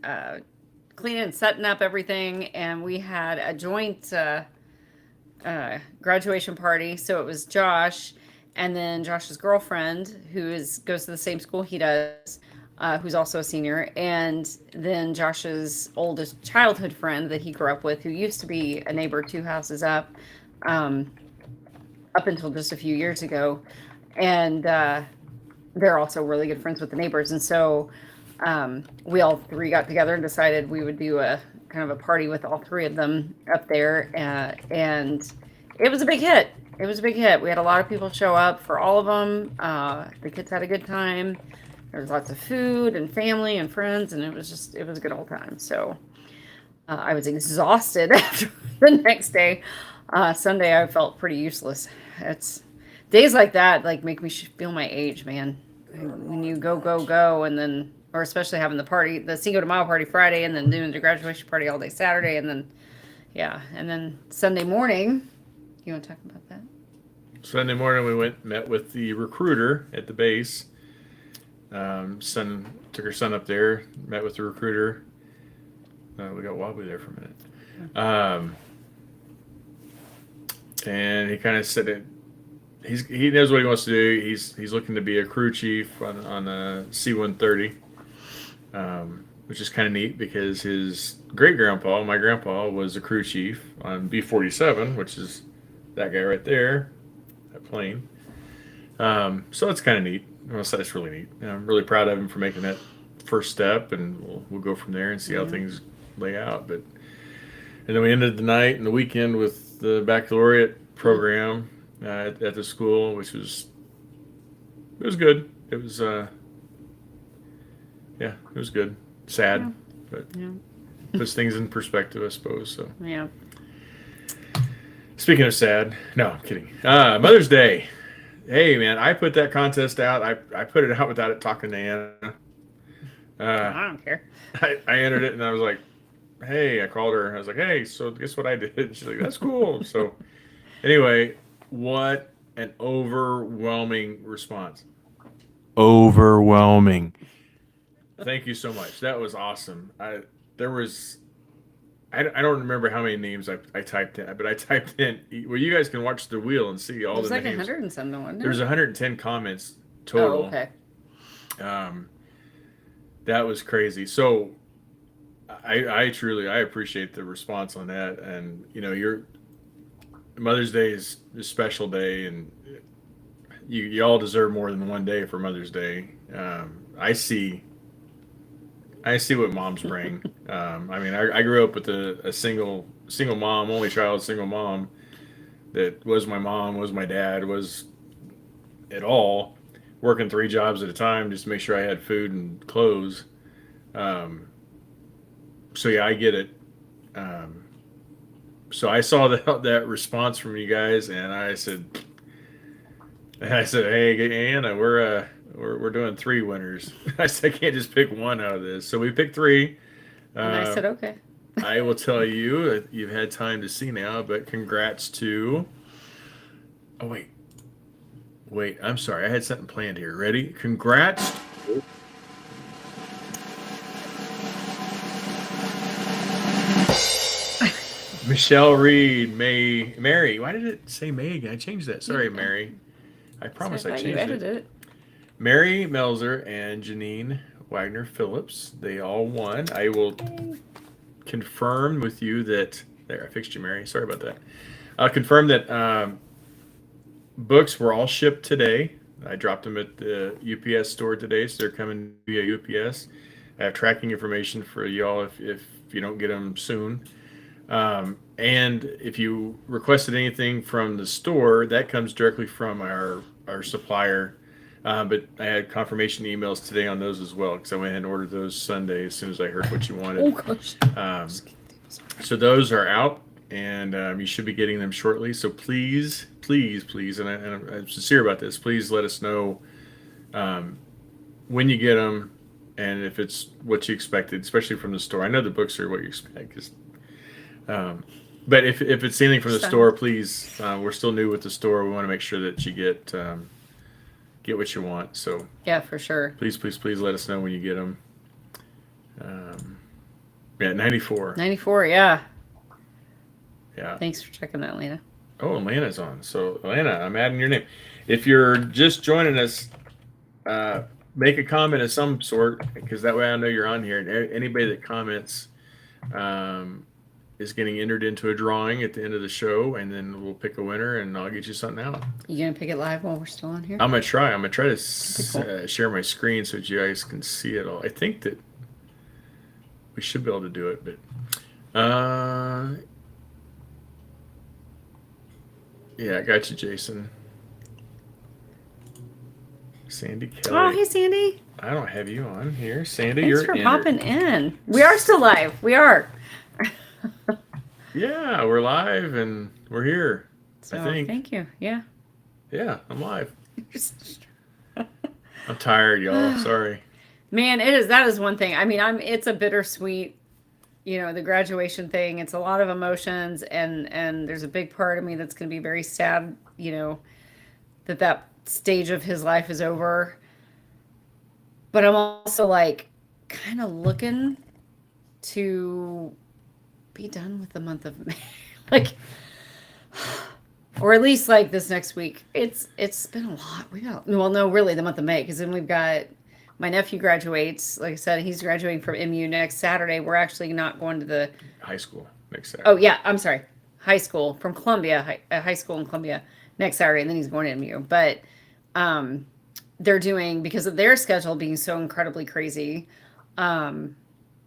cleaning and setting up everything, and we had a joint graduation party. So it was Josh, and then Josh's girlfriend, who goes to the same school he does, who's also a senior, and then Josh's oldest childhood friend that he grew up with, who used to be a neighbor 2 houses up. up until just a few years ago. And they're also really good friends with the neighbors. And so we all three got together and decided we would do a kind of a party with all three of them up there. And it was a big hit. It was a big hit. We had a lot of people show up for all of them. The kids had a good time. There was lots of food and family and friends, and it was a good old time. So I was exhausted after the next day. Sunday, I felt pretty useless. It's days like that, like, make me feel my age, man. When you go, and then, or especially having the party, the Cinco de Mayo party Friday, and then doing the graduation party all day Saturday, and then, and then Sunday morning. You want to talk about that? Sunday morning, we met with the recruiter at the base. Took her son up there, met with the recruiter. We got wobbly there for a minute. And he kind of said it. He knows what he wants to do. He's looking to be a crew chief on a C-130, which is kind of neat because his great grandpa, my grandpa, was a crew chief on B-47, which is that guy right there, that plane. So that's kind of neat. Well, so that's really neat. I'm really proud of him for making that first step, and we'll go from there and see how things lay out. And then we ended the night and the weekend with the baccalaureate program at the school, which was good. It was it was good. Sad, but puts things in perspective, I suppose. So yeah. Speaking Speaking of sad, no, I'm kidding. Mother's Day. Hey, man, I put that contest out. I put it out without it talking to Anna. I don't care. I entered it, and I was like, hey, I called her. I was like, hey, so guess what I did? She's like, that's cool. So anyway, what an overwhelming response. Overwhelming. Thank you so much. That was awesome. I don't remember how many names I typed in, but I typed in. Well, you guys can watch the wheel and see all There's the like names. 100 and something, wasn't there? There's 110 comments total. Oh, okay. That was crazy. So I truly appreciate the response on that. And your Mother's Day is a special day, and you all deserve more than one day for Mother's Day. I see what moms bring. I mean, I grew up with a single mom, only child, single mom that was my mom, was my dad, was it all, working 3 jobs at a time just to make sure I had food and clothes. So yeah, I get it. So I saw that response from you guys, and I said, hey, Anna, we're doing 3 winners. I said, I can't just pick one out of this. So we picked 3. And I said, okay. I will tell you, you've had time to see now, but congrats to... Oh, wait, I'm sorry. I had something planned here. Ready? Congrats. Michelle Reed, Mary. Why did it say May again? I changed that. Sorry, Mary. I promise I changed it. Mary Melzer and Janine Wagner Phillips. They all won. I will confirm with you that... There, I fixed you, Mary. Sorry about that. I'll confirm that books were all shipped today. I dropped them at the UPS store today, so they're coming via UPS. I have tracking information for y'all if you don't get them soon. And if you requested anything from the store, that comes directly from our supplier. But I had confirmation emails today on those as well, because I went ahead and ordered those Sunday as soon as I heard what you wanted. Oh, gosh. So those are out, and you should be getting them shortly. So please, and I'm sincere about this, please let us know when you get them and if it's what you expected, especially from the store. I know the books are what you expect. But if it's anything from the store, please, we're still new with the store. We want to make sure that you get what you want. So yeah, for sure. Please let us know when you get them. 94. 94, yeah. Yeah. Thanks for checking that, Lena. Oh, Atlanta's on. So, Atlanta, I'm adding your name. If you're just joining us, make a comment of some sort, because that way I know you're on here. And anybody that comments, is getting entered into a drawing at the end of the show, and then we'll pick a winner, and I'll get you something out. You gonna pick it live while we're still on here? I'm gonna try. I'm gonna try to Cool. share my screen so that you guys can see it all. I think that we should be able to do it, but yeah, I got you, Jason. Sandy Kelly. Oh, hey, Sandy. I don't have you on here, Sandy. Thanks you're for entered. popping in. We are still live. We are. Yeah, we're live and we're here. So I think. thank you. Yeah. Yeah, I'm live. I'm tired, y'all. Sorry. Man, that is one thing. I mean, it's a bittersweet, the graduation thing. It's a lot of emotions, and there's a big part of me that's going to be very sad, that stage of his life is over. But I'm also like kind of looking to be done with the month of May. Like, or at least like this next week. It's been a lot. Really the month of May, because then we've got my nephew graduates. Like I said, he's graduating from MU next Saturday. We're actually not going to the high school next Saturday. Oh yeah, I'm sorry. High school from Columbia, high school in Columbia next Saturday, and then he's going to MU. But they're doing, because of their schedule being so incredibly crazy,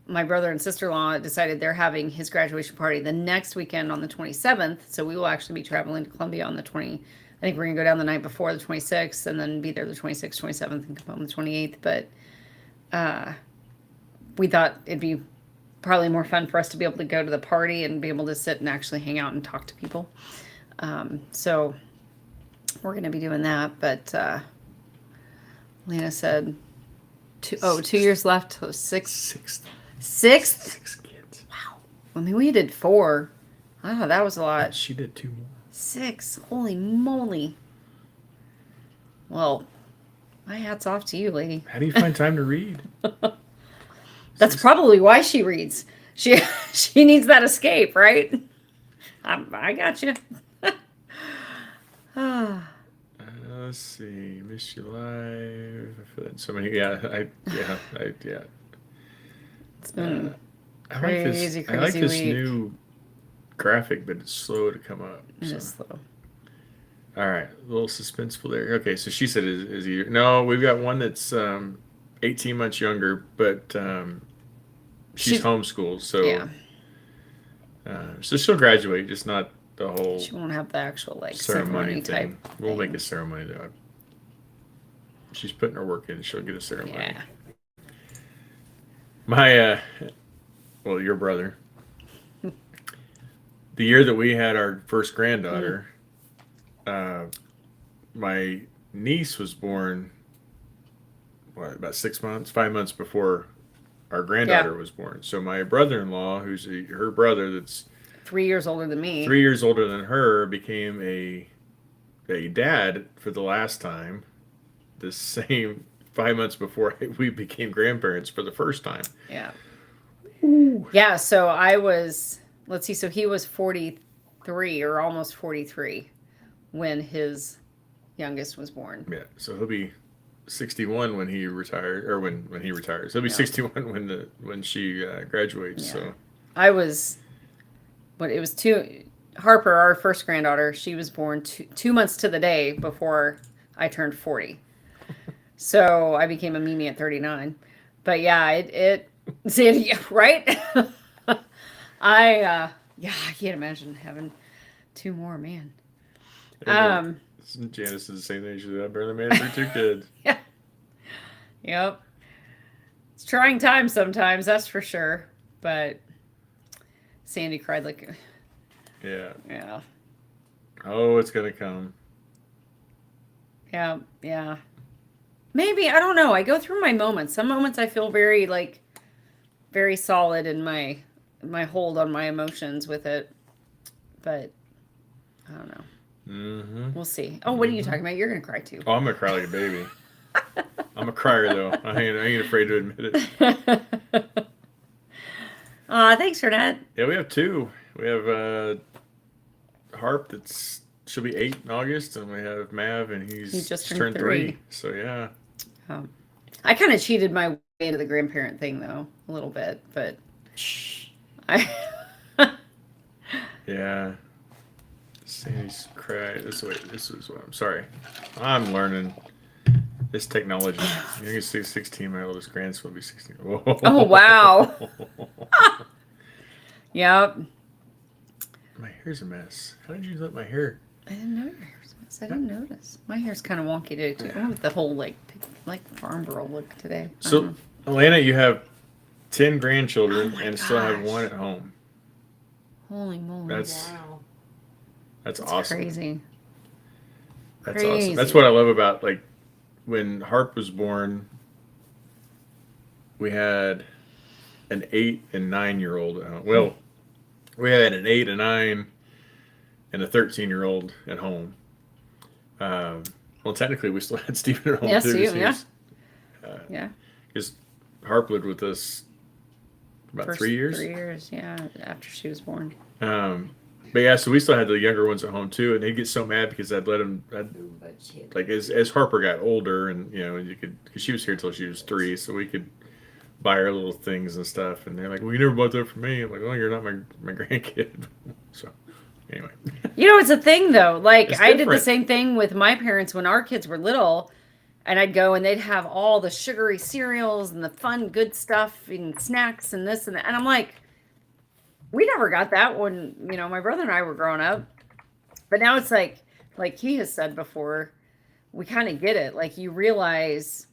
my brother and sister-in-law decided they're having his graduation party the next weekend on the 27th. So we will actually be traveling to Columbia on the 20th. I think we're going to go down the night before the 26th and then be there the 26th, 27th, and come home the 28th. But we thought it'd be probably more fun for us to be able to go to the party and be able to sit and actually hang out and talk to people. So we're going to be doing that. But Lena said 2 years left. So sixth. Six kids. Wow. I mean, we did 4. Oh, that was a lot. She did 2 more. 6. Holy moly. Well, my hat's off to you, lady. How do you find time to read? That's probably why she reads. She needs that escape, right? I got you. Let's see. Miss you live. I feel that so many. Yeah. It's been crazy week. I like this new graphic, but it's slow to come up. It is slow. All right, a little suspenseful there. Okay, so she said, "Is he?" No, we've got one that's 18 months younger, but she's homeschooled, so yeah. So she'll graduate, just not the whole. She won't have the actual ceremony type. We'll make a ceremony though. She's putting her work in. She'll get a ceremony. Yeah. My, your brother. The year that we had our first granddaughter, my niece was born, about 5 months before our granddaughter was born. So my brother-in-law, who's her brother that's 3 years older than me, 3 years older than her, became a dad for the last time, the same 5 months before we became grandparents for the first time. Yeah. Ooh. Yeah, so I was, let's see, so he was 43 or almost 43 when his youngest was born. Yeah, so he'll be 61 when he retired, or when he retires. He'll be 61 when she graduates. Yeah. So I was, it was Harper, our first granddaughter, she was born 2 months to the day before I turned 40. So I became a Mimi at 39. But yeah, right? I can't imagine having 2 more, man. Janice is the same age as I barely made it for 2 kids. Yeah. Yep. It's trying times sometimes, that's for sure. But Sandy cried like... Yeah. Yeah. Oh, it's going to come. Yeah. Yeah. Maybe, I don't know. I go through my moments. Some moments I feel very, very solid in my hold on my emotions with it. But, I don't know. Mm-hmm. We'll see. Oh, what are you talking about? You're going to cry too. Oh, I'm going to cry like a baby. I'm a crier, though. I ain't afraid to admit it. Thanks for that. Yeah, we have 2. We have Harp she'll be 8 in August, and we have Mav, and he's just turned 3. So, yeah. I kind of cheated my way into the grandparent thing, though, a little bit, but Yeah. Sandy's cry. This is what I'm sorry. I'm learning this technology. You can see 16. My oldest grandson will be 16. Whoa. Oh, wow. Yep. My hair's a mess. How did you let my hair? I didn't know your hair's a mess. I didn't notice. My hair's kind of wonky today, too. Oh, the whole, like farm girl look today. So, Elena, you have 10 grandchildren Oh my and still have gosh. one at home. Holy moly. That's That's awesome. crazy. That's awesome. That's what I love about, like, when Harp was born, we had an 8 and 9-year-old at home. Well, we had an 8, a 9, and a 13-year-old at home. Well, technically, we still had Stephen at home, Yes, too. yeah. Yeah. Because Harp lived with us about First 3 years. 3 years, yeah, after she was born. But yeah, so we still had the younger ones at home too, and they'd get so mad because I'd let them, like as Harper got older, and you could, because she was here till she was 3, so we could buy her little things and stuff, and they're like, "Well, you never bought that for me." I'm like, "Oh, you're not my grandkid." So anyway, It's a thing though. Like It's I did the different. same thing with my parents when our kids were little, and I'd go and they'd have all the sugary cereals and the fun, good stuff and snacks and this and that, and I'm like, we never got that when, my brother and I were growing up. But now it's like he has said before, we kind of get it. Like you realize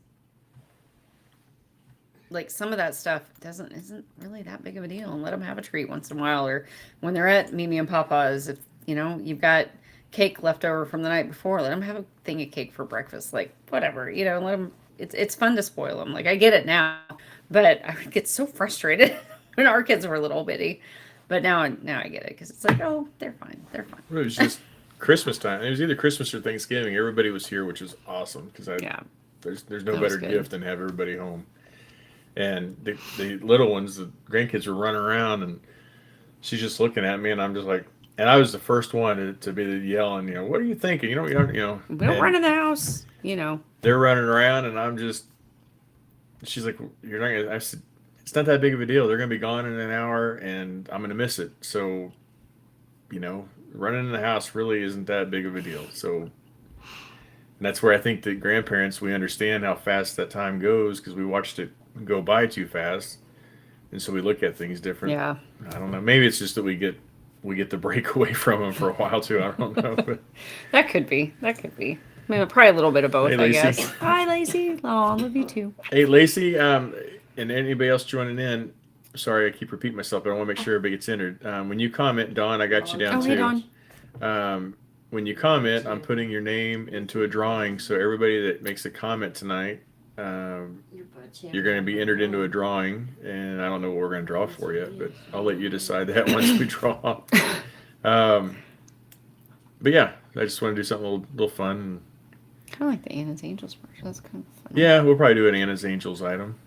like some of that stuff isn't really that big of a deal, and let them have a treat once in a while, or when they're at Mimi and Papa's, if you've got cake left over from the night before, let them have a thing of cake for breakfast, like whatever, let them, it's fun to spoil them. Like I get it now, but I would get so frustrated when our kids were little bitty. But now I get it, because it's like, oh, they're fine. It was just Christmas time. It was either Christmas or Thanksgiving. Everybody was here, which was awesome because there's no better gift than have everybody home. And the little ones, the grandkids were running around, and she's just looking at me, and I'm just like, and I was the first one to be yelling, what are you thinking? We don't run in the house, They're running around, and I'm just, she's like, you're not gonna, I said, it's not that big of a deal. They're going to be gone in an hour, and I'm going to miss it. So, running in the house really isn't that big of a deal. So, and that's where I think that grandparents, we understand how fast that time goes because we watched it go by too fast. And so we look at things different. Yeah. I don't know. Maybe it's just that we get the break away from them for a while too. I don't know. But that could be. I mean, probably a little bit of both, hey, I guess. Hi, Lacey. Oh, I love you too. Hey, Lacey, and anybody else joining in, sorry, I keep repeating myself, but I want to make sure everybody gets entered. When you comment, Dawn, I got you down too. Hey, Dawn. When you comment, I'm putting your name into a drawing, so everybody that makes a comment tonight, you're going to be entered into a drawing, and I don't know what we're going to draw for yet, but I'll let you decide that once we draw. But yeah, I just want to do something a little fun. Kind of like the Anna's Angels version. That's kind of fun. Yeah, we'll probably do an Anna's Angels item.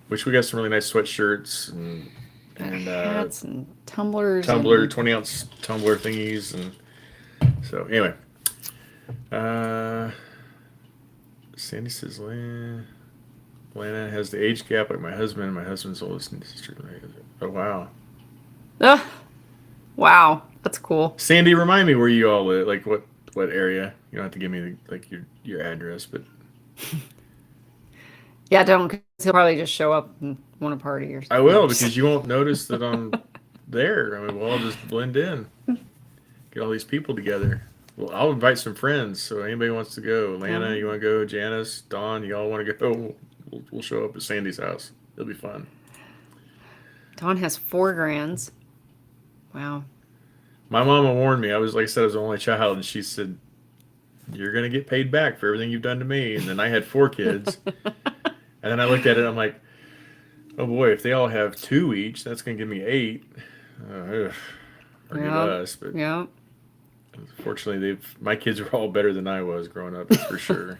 Which we got some really nice sweatshirts and hats and tumblers. 20-ounce tumbler thingies. And so, anyway. Sandy says, Lana has the age gap like my husband and my husband's oldest sister. Oh, wow. Wow. That's cool. Sandy, remind me where you all live. Like, what area? You don't have to give me, your address, but... Yeah, don't, because he'll probably just show up and want a party or something. I will, because you won't notice that I'm there. I mean, we'll all just blend in. Get all these people together. Well, I'll invite some friends, so anybody wants to go. Lana, you want to go? Janice, Dawn, you all want to go? We'll show up at Sandy's house. It'll be fun. Dawn has 4 grands. Wow. My mama warned me. I was the only child, and she said, "You're going to get paid back for everything you've done to me." And then I had 4 kids. And then I looked at it, and I'm like, oh boy, if they all have 2 each, that's going to give me 8. Or give us. But fortunately, my kids were all better than I was growing up, that's for sure.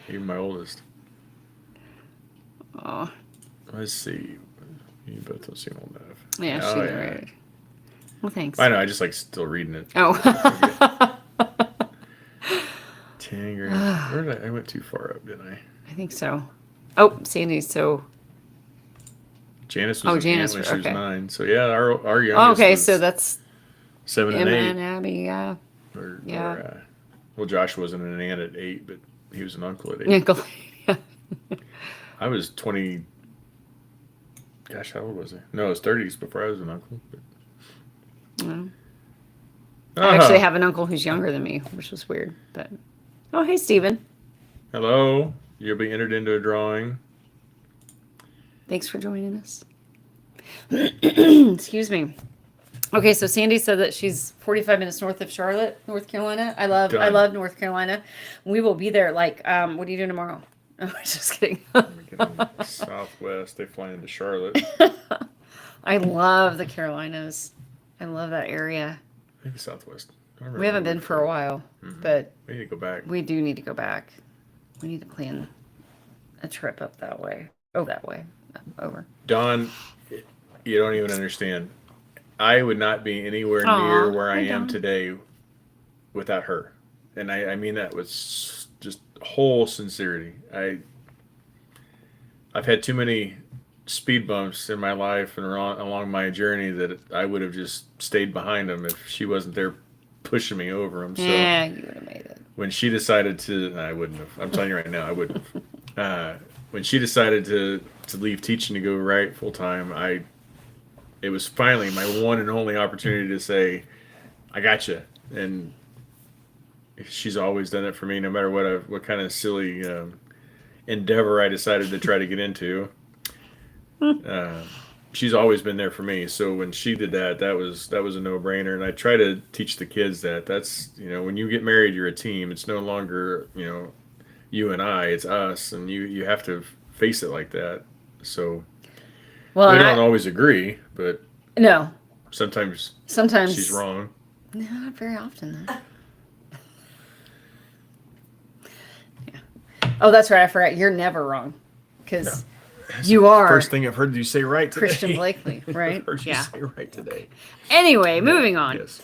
Even my oldest. Oh. Let's see. You both don't seem old enough. Yeah, she's right. Well, thanks. I know, I just still reading it. Oh. 10 grand. Where did I went too far up, didn't I? I think so. Oh, Sandy's Janice was when she was 9. So yeah, our youngest. Oh, okay, so that's 7 and Emma 8. and Abby, yeah. Well, Josh wasn't an aunt at 8, but he was an uncle at 8. Uncle. Yeah. I was 20. Gosh, how old was I? No, I was 30s before I was an uncle. But... Well, I actually have an uncle who's younger than me, which was weird. But oh, hey, Stephen. Hello. You'll be entered into a drawing. Thanks for joining us. Excuse me. Okay, so Sandy said that she's 45 minutes north of Charlotte, North Carolina. I love North Carolina. We will be there. Like, what are you doing tomorrow? Oh, just kidding. Southwest. They fly into Charlotte. I love the Carolinas. I love that area. I think Southwest. We haven't been for a while, but we need to go back. We do need to go back. We need to plan a trip up that way. Oh, that way. Over. Dawn, you don't even understand. I would not be anywhere near where I am today without her. And I mean that with just whole sincerity. I've had too many speed bumps in my life and along my journey that I would have just stayed behind them if she wasn't there pushing me over them. So yeah, you would have made it. When she decided to, I wouldn't have. I'm telling you right now, I wouldn't have. When she decided to leave teaching to go write full time, it was finally my one and only opportunity to say, I got you. And she's always done it for me, no matter what kind of silly endeavor I decided to try to get into. She's always been there for me. So when she did that was a no-brainer. And I try to teach the kids that's, when you get married, you're a team. It's no longer, you and I, it's us. And you have to face it like that. So we don't always agree, but no. Sometimes she's wrong. No, not very often, though. Yeah. Oh, that's right. I forgot. You're never wrong. Because you are. First thing I've heard you say right today. Christian Blakely, right? I've heard you say right today. Anyway, moving on. Yes.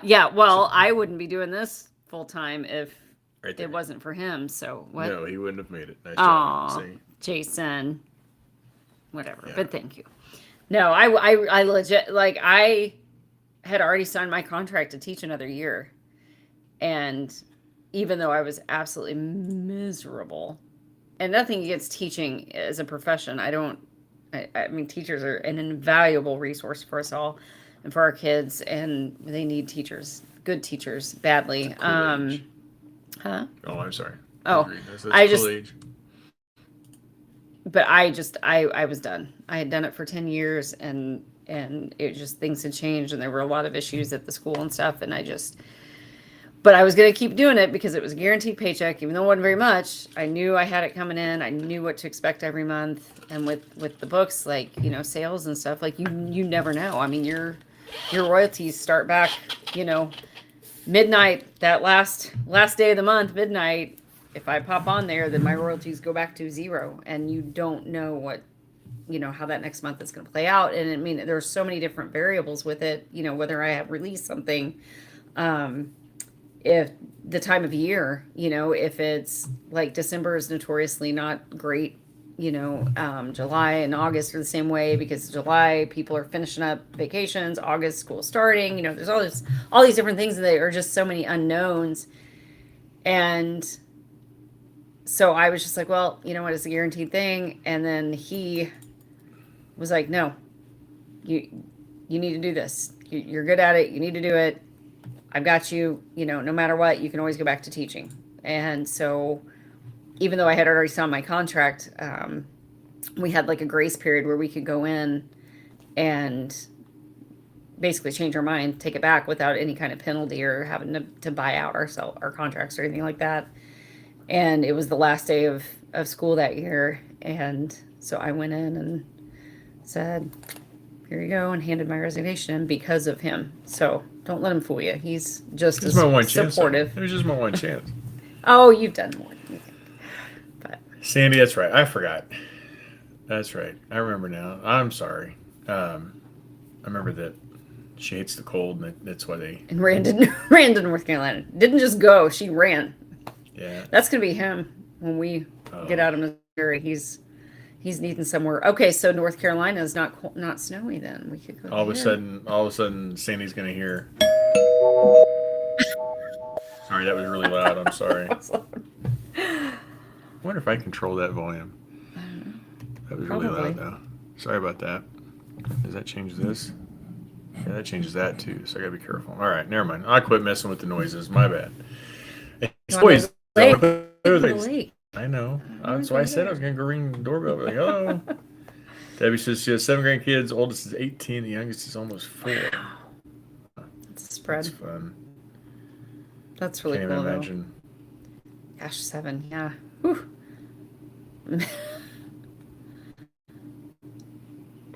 Yeah, well, I wouldn't be doing this full time if it wasn't for him. So what? No, he wouldn't have made it. Nice job. Jason. Whatever. Yeah. But thank you. No, I legit, like, I had already signed my contract to teach another year. And even though I was absolutely miserable, and nothing against teaching as a profession, I mean, teachers are an invaluable resource for us all and for our kids, and they need teachers, good teachers, badly. Huh? Oh, I'm sorry. Oh, but I was done. I had done it for 10 years and it just, things had changed and there were a lot of issues at the school and stuff. And but I was going to keep doing it because it was a guaranteed paycheck, even though it wasn't very much. I knew I had it coming in. I knew what to expect every month. And with the books, like, sales and stuff, like you never know. I mean, your royalties start back, midnight, that last day of the month, midnight. If I pop on there, then my royalties go back to zero, and you don't know what, how that next month is going to play out. And I mean, there's so many different variables with it, whether I have released something, if the time of year, if it's like December is notoriously not great, July and August are the same way because July people are finishing up vacations, August school starting, there's all these different things that are just so many unknowns. And so I was just like, well, what, it's a guaranteed thing. And then he was like, no, you need to do this. You're good at it. You need to do it. I've got you, no matter what, you can always go back to teaching. And so even though I had already signed my contract, we had like a grace period where we could go in and basically change our mind, take it back without any kind of penalty or having to buy out our contracts or anything like that. And it was the last day of school that year. And so I went in and said, here you go, and handed my resignation in because of him. So don't let him fool you. He's just as supportive. It was just my one chance. Oh, you've done more than you think. But Sandy, that's right. I forgot. That's right. I remember now. I'm sorry. I remember that she hates the cold, and that's why they... And ran to North Carolina. Didn't just go. She ran. Yeah. That's going to be him when we get out of Missouri. He's He's needing somewhere. Okay, so North Carolina is not snowy then. We could go All of a there. sudden, Sandy's gonna hear. Sorry, that was really loud. I'm sorry. I wonder if I control that volume. I don't know. That was Probably. really loud, though. Sorry about that. Does that change this? Yeah, that changes that too. So I gotta be careful. All right, never mind. I quit messing with the noises. My bad. It's boys. Lake. I know. That's why I said I was gonna go ring the doorbell. Like, hello. Debbie says she has 7 grandkids. Oldest is 18. The youngest is almost 4. Wow. That's a spread. That's fun. That's really Can't cool, even imagine. though. Gosh, 7. Yeah. Whew.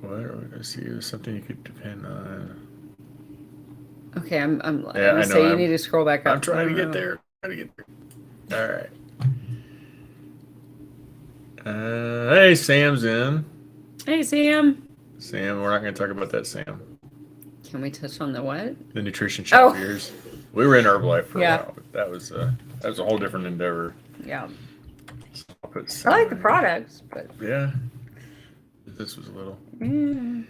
What? Let's see. There's something you could depend on. Okay, I'm Yeah, I know. say you need to scroll back up. I'm trying to get there. All right. Hey, Sam's in. Hey, Sam. Sam, we're not going to talk about that, Sam. Can we touch on the what? The nutrition shop years. We were in Herbalife for a Yeah. while, but that was a whole different endeavor. Yeah. So I'll put I Sam like the in. products, but Yeah. This was a little. mm.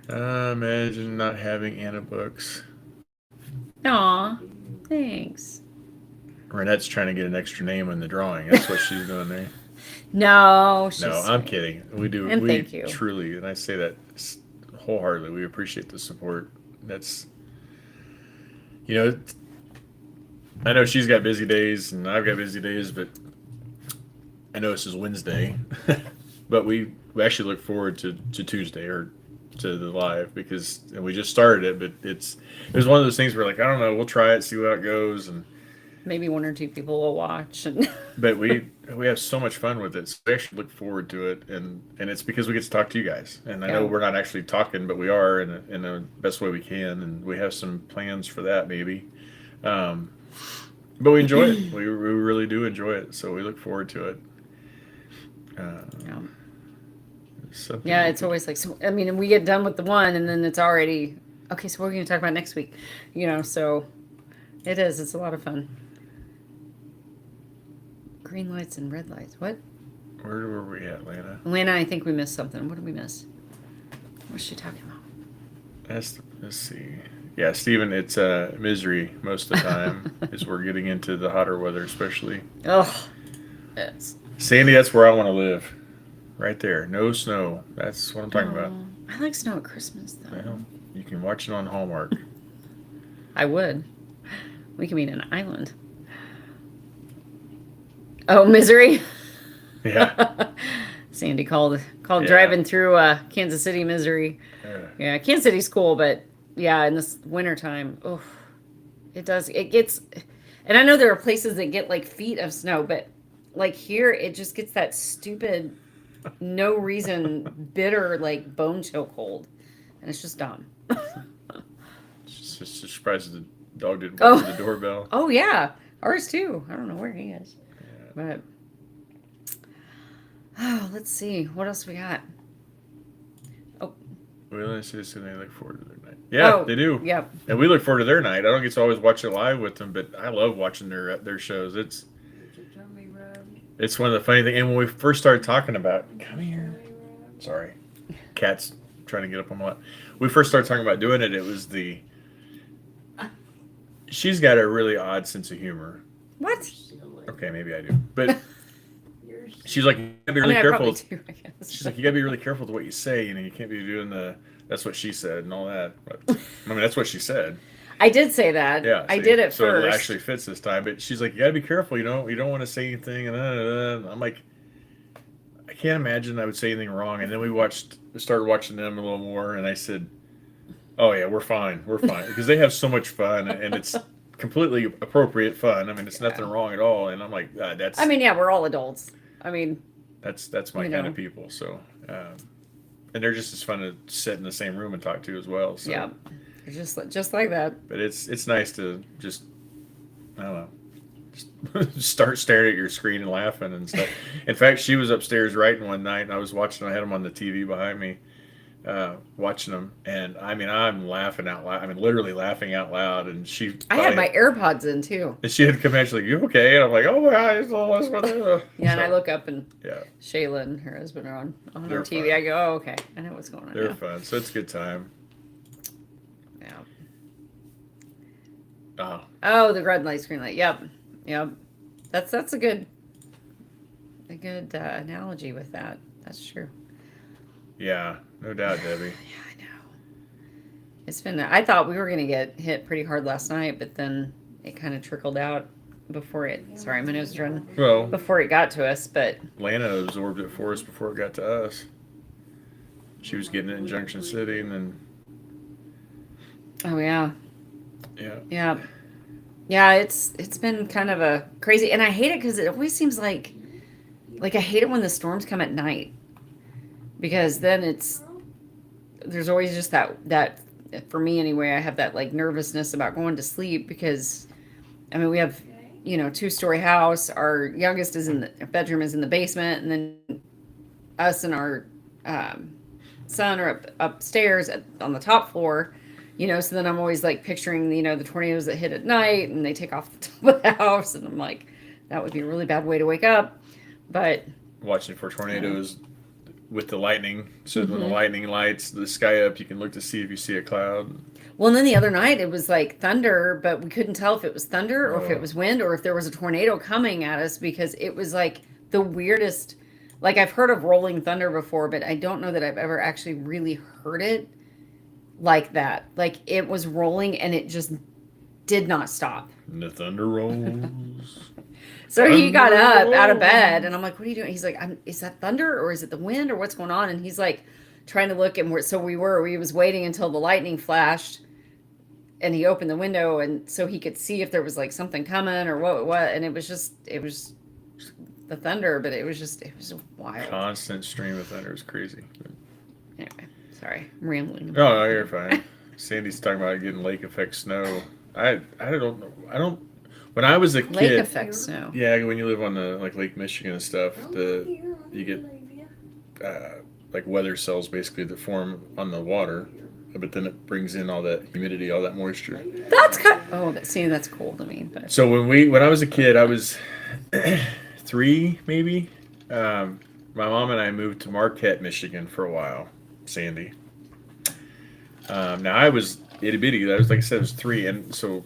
Imagine not having Anna books. Aw, thanks. Renette's trying to get an extra name in the drawing. That's what she's doing there. No, she's No, I'm kidding. We do. And we thank you. Truly, and I say that wholeheartedly. We appreciate the support. That's, I know she's got busy days and I've got busy days, but I know this is Wednesday, but we actually look forward to Tuesday or to the live and we just started it, but it was one of those things where like, I don't know, we'll try it, see how it goes. And maybe 1 or 2 people will watch. And but we have so much fun with it. So we actually look forward to it, and it's because we get to talk to you guys. And I know we're not actually talking, but we are in the best way we can, and we have some plans for that maybe. But we enjoy it. We really do enjoy it. So we look forward to it. Yeah, it's always like, so. I mean, we get done with the one, and then it's already okay. So what are we going to talk about next week? So it is. It's a lot of fun. Green lights and red lights. What? Where were we at, Lana? Lana, I think we missed something. What did we miss? What's she talking about? Let's see. Yeah, Stephen, it's misery most of the time as we're getting into the hotter weather, especially. Oh, yes. Sandy, that's where I want to live. Right there. No snow. That's what I'm talking about. I like snow at Christmas, though. Well, you can watch it on Hallmark. I would. We can meet an island. Oh, misery. Yeah. Sandy called driving through Kansas City, misery. Yeah, Kansas City's cool, but yeah, in this wintertime, it gets, and I know there are places that get like feet of snow, but like here, it just gets that stupid, no reason, bitter, like bone chill cold. And it's just dumb. Just surprised the dog didn't bark at the doorbell. Oh, yeah. Ours too. I don't know where he is. Yeah. But, let's see. What else we got? Oh. Well, they look forward to their night. Yeah, they do. Yep. And we look forward to their night. I don't get to always watch it live with them, but I love watching their shows. It's one of the funny things. And when we first started talking about, come here. Sorry. Cat's trying to get up on my lap. We first started talking about doing it. It was she's got a really odd sense of humor. What? Okay, maybe I do. But she's like, you gotta be really careful. She's like, you gotta be really careful with what you say. You can't be doing that's what she said and all that. But I mean, that's what she said. I did say that. Yeah, I did at so first. So it actually fits this time. But she's like, you gotta be careful. You don't want to say anything. And I'm like, I can't imagine I would say anything wrong. And then we started watching them a little more, and I said, oh yeah, we're fine, because they have so much fun, and it's completely appropriate fun. I mean, it's nothing wrong at all. And I'm like, that's. I mean, yeah, we're all adults. I mean, that's my kind of people. So, and they're just as fun to sit in the same room and talk to as well. So. Yeah, just like that. But it's nice to just, I don't know, just start staring at your screen and laughing and stuff. In fact, she was upstairs writing one night, and I was watching. I had them on the TV behind me, watching them, and I mean, I'm laughing out loud. I mean, literally laughing out loud. And I had my AirPods in too. And she had come back. She's like, "You okay?" And I'm like, "Oh my God, it's all this one." Yeah, and I look up and yeah, Shayla and her husband are on They're TV. fun. I go, "Oh, okay, I know what's going on." They're now. fun, so it's a good time. Yeah. Oh, the red light, green light. Yep. That's a good analogy with that. That's true. Yeah, no doubt, Debbie. Yeah, I know. It's been. I thought we were gonna get hit pretty hard last night, but then it kind of trickled out before it. Sorry, my nose is running. Well, before it got to us, but Lana absorbed it for us before it got to us. She was getting it in Junction City, and then. Oh yeah. Yeah. It's been kind of a crazy, and I hate it because it always seems like I hate it when the storms come at night, because then there's always just that for me anyway. I have that like nervousness about going to sleep because, I mean, we have 2-story house. Our youngest bedroom is in the basement, and then us and our son are upstairs on the top floor. So then I'm always like picturing, the tornadoes that hit at night and they take off the top of the house. And I'm like, that would be a really bad way to wake up. But watching for tornadoes with the lightning. So when the lightning lights the sky up, you can look to see if you see a cloud. Well, and then the other night it was like thunder, but we couldn't tell if it was thunder or if it was wind or if there was a tornado coming at us, because it was like the weirdest. Like, I've heard of rolling thunder before, but I don't know that I've ever actually really heard it like that. Like, it was rolling and it just did not stop. And the thunder rolls. So he got up out of bed and I'm like, "What are you doing?" He's like, "Is that thunder or is it the wind or what's going on?" And he's like trying to look, and we was waiting until the lightning flashed and he opened the window and so he could see if there was like something coming or what. And it was the thunder, but it was wild. Constant stream of thunder is crazy. Anyway, sorry, I'm rambling. No, you're fine. Sandy's talking about getting lake effect snow. I don't know. When I was a kid, Lake effect snow. Yeah, when you live on the Lake Michigan and stuff, you get like weather cells basically that form on the water, but then it brings in all that humidity, all that moisture. That's that's cool to me. But so when I was a kid, I was 3 maybe. My mom and I moved to Marquette, Michigan for a while. Sandy. Now I was itty bitty. I was, like I said, I was 3, and so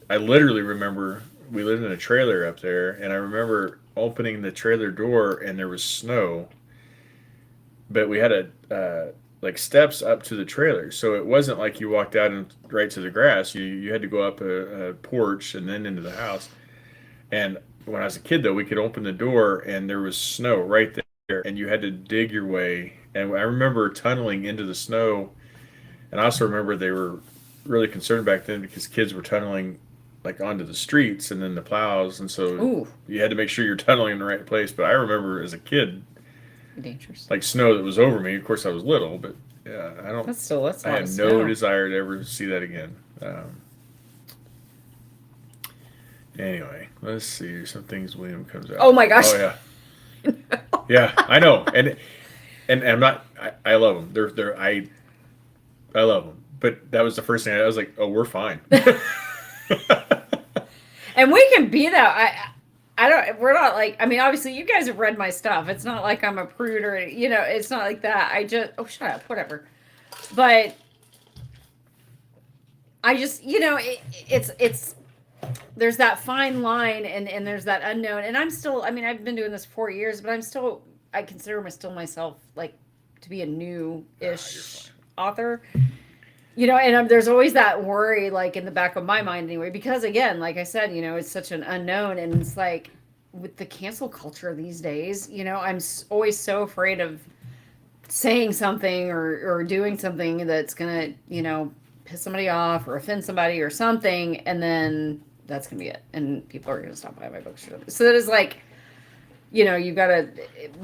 I literally remember we lived in a trailer up there, and I remember opening the trailer door and there was snow, but we had like steps up to the trailer, so it wasn't like you walked out and right to the grass. You had to go up a porch and then into the house. And when I was a kid, though, we could open the door and there was snow right there, and you had to dig your way. And I remember tunneling into the snow, and I also remember they were really concerned back then because kids were tunneling like onto the streets and then the plows, and so you had to make sure you're tunneling in the right place. But I remember as a kid, dangerous, like snow that was over me. Of course, I was little, but yeah, I have no desire to ever see that again. Anyway, let's see some things William comes out. Oh my gosh! Oh yeah, yeah, I know, and I'm not. I love them. I love them. But that was the first thing I was like, oh, we're fine. And we can be that. We're not like, I mean, obviously you guys have read my stuff. It's not like I'm a prude or, it's not like that. Shut up, whatever. But I just, it's, there's that fine line and there's that unknown. And I'm still, I mean, I've been doing this 4 years, but I consider myself like to be a new-ish author. And there's always that worry, like, in the back of my mind anyway, because, again, like I said, it's such an unknown, and it's like, with the cancel culture these days, I'm always so afraid of saying something or doing something that's going to, piss somebody off or offend somebody or something, and then that's going to be it, and people are going to stop buying my books. So that is like, you've got to,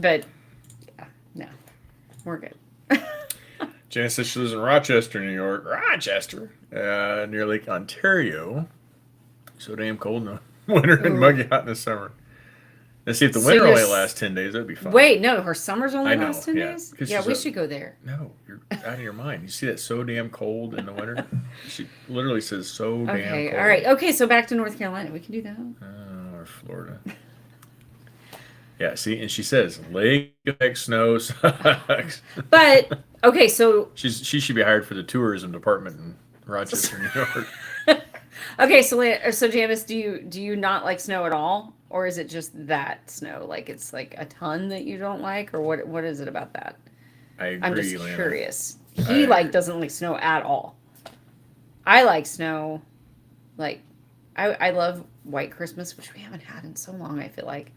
but, yeah, no, we're good. Janice says she lives in Rochester, New York. Rochester, near Lake Ontario. So damn cold in the winter and muggy hot in the summer. And see, if the So winter you're only s- lasts 10 days, that'd be fun. Wait, no, her summers only I know, last 10 yeah. days? 'Cause Yeah, she's we a- should go there. No, you're out of your mind. You see that so damn cold in the winter? She literally says so damn Okay, cold. all right. Okay, so back to North Carolina. We can do that. Or Florida. Yeah, see, and she says lake effect snow sucks. But okay, so She should be hired for the tourism department in Rochester, New York. okay, so Janice, do you not like snow at all, or is it just that snow? Like it's like a ton that you don't like, or what is it about that? I agree, I'm just Lana. curious. I He like agree. doesn't like snow at all. I like snow. Like I love White Christmas, which we haven't had in so long. I feel like,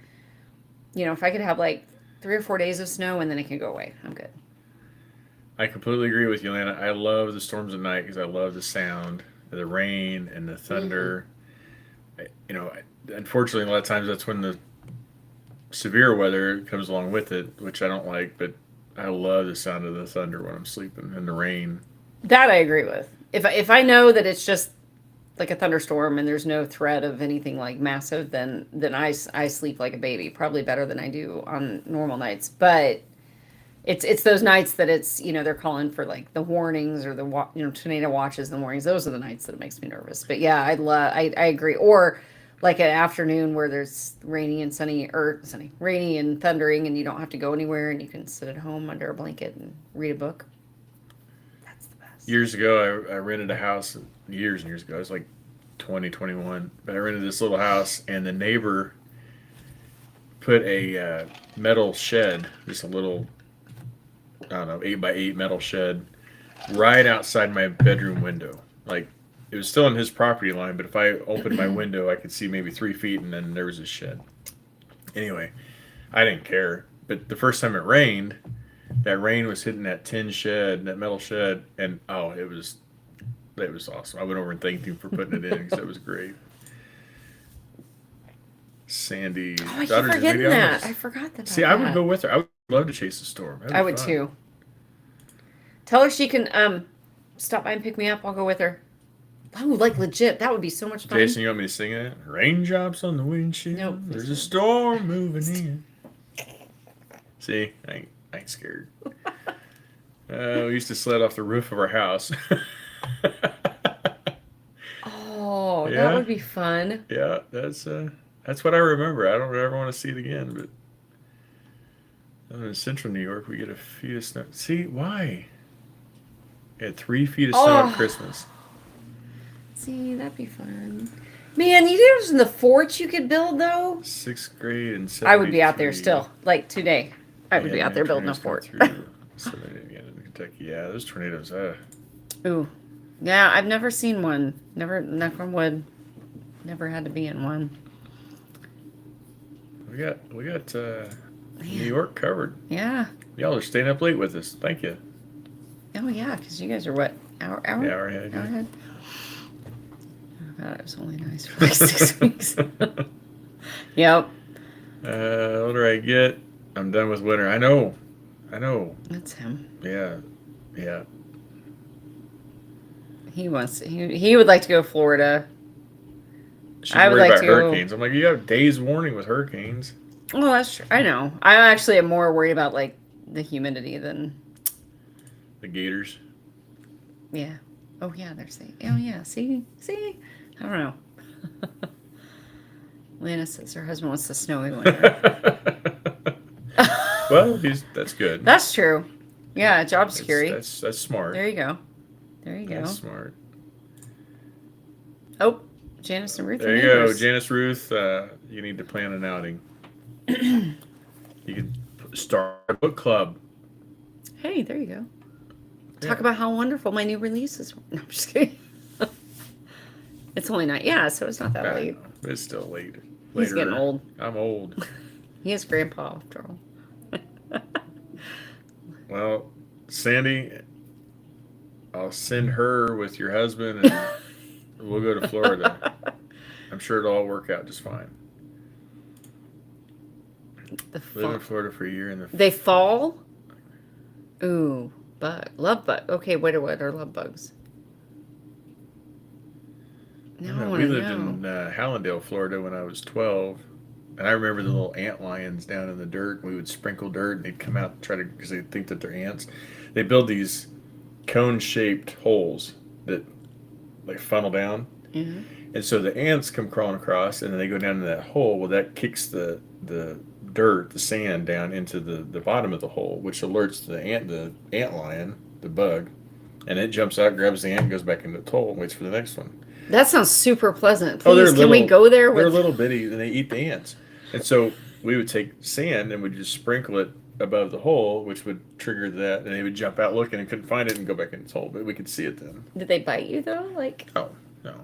if I could have like 3 or 4 days of snow and then it can go away, I'm good. I completely agree with you, Lana. I love the storms at night because I love the sound of the rain and the thunder. Unfortunately, a lot of times that's when the severe weather comes along with it, which I don't like, but I love the sound of the thunder when I'm sleeping and the rain. That I agree with. If I know that it's just like a thunderstorm and there's no threat of anything like massive, then I sleep like a baby, probably better than I do on normal nights. But it's those nights that they're calling for like the warnings or the tornado watches and warnings. Those are the nights that it makes me nervous. But yeah, I agree. Or like an afternoon where there's rainy and rainy and thundering, and you don't have to go anywhere and you can sit at home under a blanket and read a book. That's the best. Years ago, I rented a house, years and years ago. It was like 2021. But I rented this little house, and the neighbor put a metal shed, just a little, I don't know, 8x8 metal shed, right outside my bedroom window. Like, it was still on his property line, but if I opened my window, I could see maybe 3 feet, and then there was a shed. Anyway, I didn't care. But the first time it rained, that rain was hitting that tin shed, that metal shed, and oh, it was awesome. I went over and thanked him for putting it in because it was great. Sandy, Oh, I keep daughter's forgetting video. that. I forgot that. See, I would go with her. I would love to chase the storm. That'd be I would fun. too. Tell her she can stop by and pick me up. I'll go with her. Oh, like legit. That would be so much fun. Jason, you want me to sing it? Raindrops on the windshield. Nope. There's a storm moving in. See, I ain't scared. We used to sled off the roof of our house. Oh, Yeah. that would be fun. Yeah, that's what I remember. I don't ever want to see it again. But in central New York, we get a feet of snow. See, why? We had 3 feet of snow Oh. at Christmas. See, that'd be fun. Man, you know, in the forts you could build though. 6th grade and 73. I would be out there still, like today. I would be out there building a tornadoes fort. come through 70 again in Kentucky. Yeah, those tornadoes. Ooh, yeah, I've never seen one. Never, knock on wood. Never had to be in one. We got New York covered. Yeah. Y'all are staying up late with us. Thank you. Oh yeah, because you guys are what hour? Yeah, hour ahead. Hour ahead. Oh God, it was only nice for like 6 weeks. Yep. What do I get? I'm done with winter. I know. That's him. Yeah. He wants. He would like to go to Florida. She's I would worried like about to go- hurricanes. I'm like, you have days warning with hurricanes. Well, that's true. I know. I actually am more worried about like the humidity than. The gators. Yeah. Oh yeah, they're saying. Oh yeah. See. I don't know. Lana says her husband wants the snowy winter. Well, that's good. That's true. Yeah, job security. That's smart. There you go. That's smart. Oh, Janice and Ruth. There are you go, neighbors. Janice Ruth. You need to plan an outing. You could start a book club. Hey, there you go. Yeah. Talk about how wonderful my new releases were. No, I'm just kidding. It's only not. Yeah, so it's not that I late. know, but it's still late. He's Later. getting old. I'm old. He is grandpa after all. Well, Sandy, I'll send her with your husband and we'll go to Florida. I'm sure it'll all work out just fine. Live in Florida for a year in the They fall? Ooh, love bug. Okay, what are love bugs? Now I want we to lived know. in Hallandale, Florida when I was 12. And I remember the little ant lions down in the dirt. We would sprinkle dirt, and they'd come out and try to, because they think that they're ants. They build these cone-shaped holes that like funnel down, and so the ants come crawling across, and then they go down into that hole. Well, that kicks the dirt, the sand down into the bottom of the hole, which alerts the ant lion, the bug, and it jumps out, grabs the ant, and goes back into the hole and waits for the next one. That sounds super pleasant. Oh, Please, can we go there They're with? little bitty, and they eat the ants. And so we would take sand and we'd just sprinkle it above the hole, which would trigger that, and they would jump out looking and couldn't find it and go back in its hole. But we could see it then. Did they bite you though? Like, Oh no,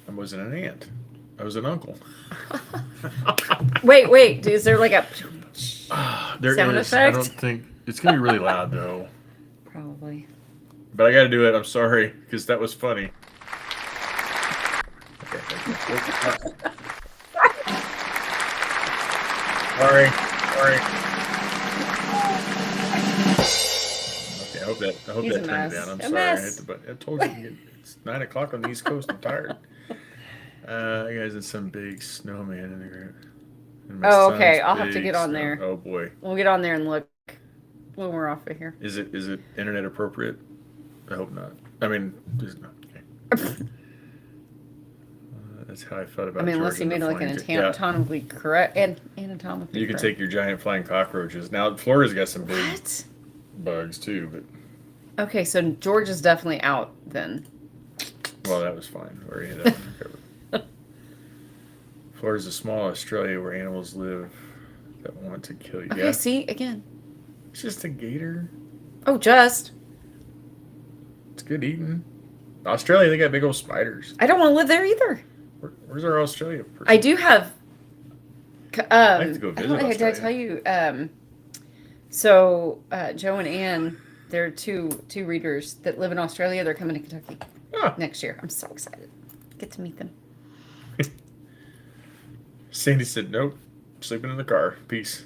I wasn't an ant. I was an uncle. wait. Is there like a There sound is. effect? I don't think it's gonna be really loud though. Probably. But I got to do it. I'm sorry because that was funny. Okay, thank you. Sorry. Okay, I hope He's that a turned mess. it down. I'm A sorry. mess. I told you it's 9 o'clock on the East Coast. I'm tired. You guys did some big snowman in the ground. And my Oh, okay. son's I'll have to big get on snow- there. Oh boy, We'll get on there and look when we're off of here. is it internet appropriate? I hope not. I mean, it's not. Okay. That's how I felt about. I mean, unless Georgia you and made the like an flying- anatomically correct and anatomically. You can correct. take your giant flying cockroaches. Now Florida's got some big What? bugs too, but Okay, so Georgia's definitely out then. well, that was fine. We already had that one covered. Florida's a small Australia where animals live that want to kill you. Okay, Yeah, see again. it's just a gator. Oh, just. It's good eating. Australia, they got big old spiders. I don't want to live there either. Where's our Australia person? I do have. I'd like to go I visit don't know, did I tell Australia. you? So Joe and Ann, they're two readers that live in Australia. They're coming to Kentucky Ah, next year. I'm so excited. Get to meet them. Sandy said, "Nope, sleeping in the car. Peace."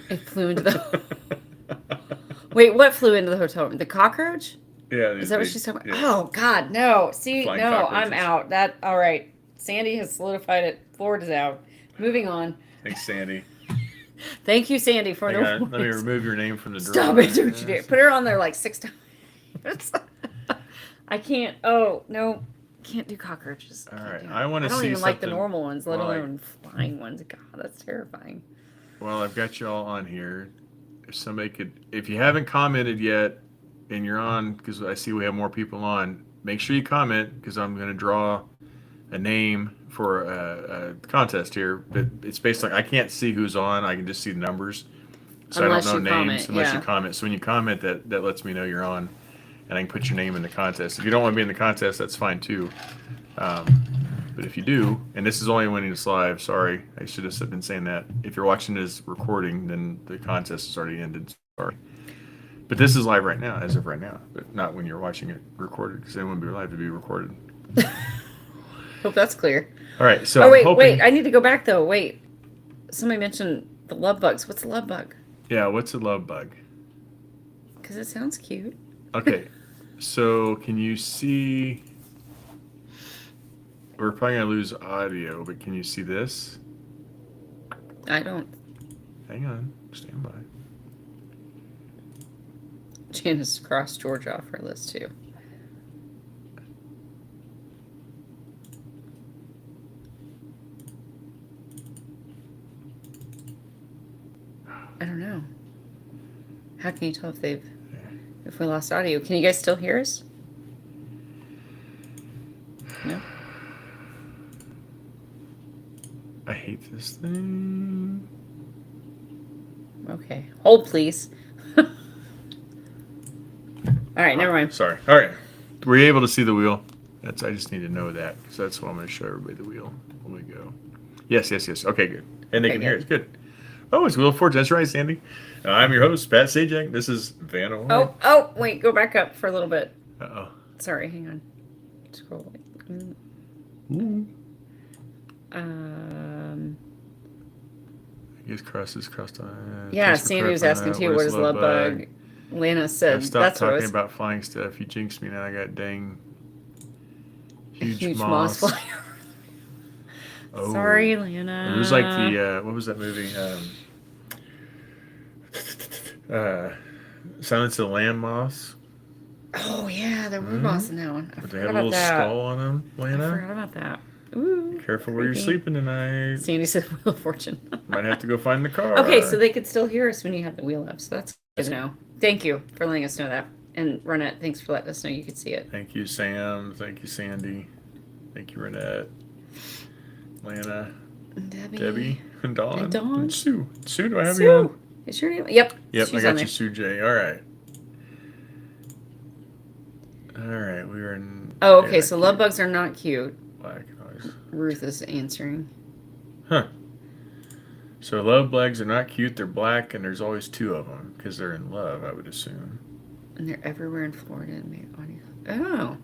It flew into the. Wait, what flew into the hotel room? The cockroach? Yeah, Is that what she's talking about? yeah. Oh God, no! See, Flying no, I'm cockroaches. out. That all right? Sandy has solidified it. Florida's out. Moving on. Thanks, Sandy. Thank you, Sandy, for Hang the. on, let me remove your name from the drawer. Stop it! Don't you dare! Put her on there like 6 times. I can't. Oh no, can't do cockroaches. All Can't right, do it. I wanna don't see even like the something normal ones, let more like- alone flying ones. God, that's terrifying. Well, I've got you all on here. If somebody could, if you haven't commented yet, and you're on, because I see we have more people on, make sure you comment because I'm going to draw a name for a contest here. But it's based on I can't see who's on. I can just see the numbers, so Unless I don't know you names comment, unless yeah. you comment. So when you comment, that lets me know you're on, and I can put your name in the contest. If you don't want to be in the contest, that's fine too. But if you do, and this is only when it's live, sorry, I should have been saying that. If you're watching this recording, then the contest has already ended. Sorry. But this is live right now, as of right now, but not when you're watching it recorded, because it wouldn't be live to be recorded. Hope that's clear. All right, so Oh wait, I'm hoping, wait! I need to go back though. Wait, somebody mentioned the love bugs. What's a love bug? yeah, what's a love bug? Because it sounds cute. Okay, so can you see? We're probably gonna lose audio, but can you see this? I don't. Hang on, stand by. Janice crossed Georgia off her list too. I don't know. How can you tell if we lost audio? Can you guys still hear us? No. I hate this thing. Okay. Hold, please. All right. Never mind. Sorry. All right, were you able to see the wheel? I just need to know that because that's what I'm going to show everybody the wheel when we go. Yes. Okay, good. And they Okay, can hear good. it. Good. Oh, it's Wheel of Fortune. That's right, Sandy. I'm your host, Pat Sajak. This is Van O'Hara. Wait. Go back up for a little bit. Uh-oh. Sorry. Hang on. Scroll. Ooh. I guess crossed on. Yeah, thanks for Sandy was clarifying asking that. too. What is love bug? Lana said I've stopped that's what it talking was. about flying stuff. You jinxed me now. I got dang huge, Huge moss moss. fly. Oh, Sorry, Lana. it was like the what was that movie? Silence of the Moths. Oh yeah, there were moths in that one. I But they forgot had a about little that. skull on them, I Lana. forgot about that. Ooh, Careful where you're creepy. sleeping tonight. Sandy said Wheel of Fortune. Might have to go find the car. Okay, so they could still hear us when you have the wheel up. So that's good to know. Thank you for letting us know that. And Renette, thanks for letting us know you could see it. Thank you, Sam. Thank you, Sandy. Thank you, Renette. Lana. Debbie. And Dawn. And Dawn. And Sue. Sue, do I have Sue. you on? Is your name? Yep. Yep, She's I on got there. you, Sue J. All right. All right, we were in. Oh, okay. So love bugs are not cute. Black noise. Ruth is answering. Huh. So love bugs are not cute. They're black, and there's always two of them because they're in love, I would assume. And they're everywhere in Florida. Oh.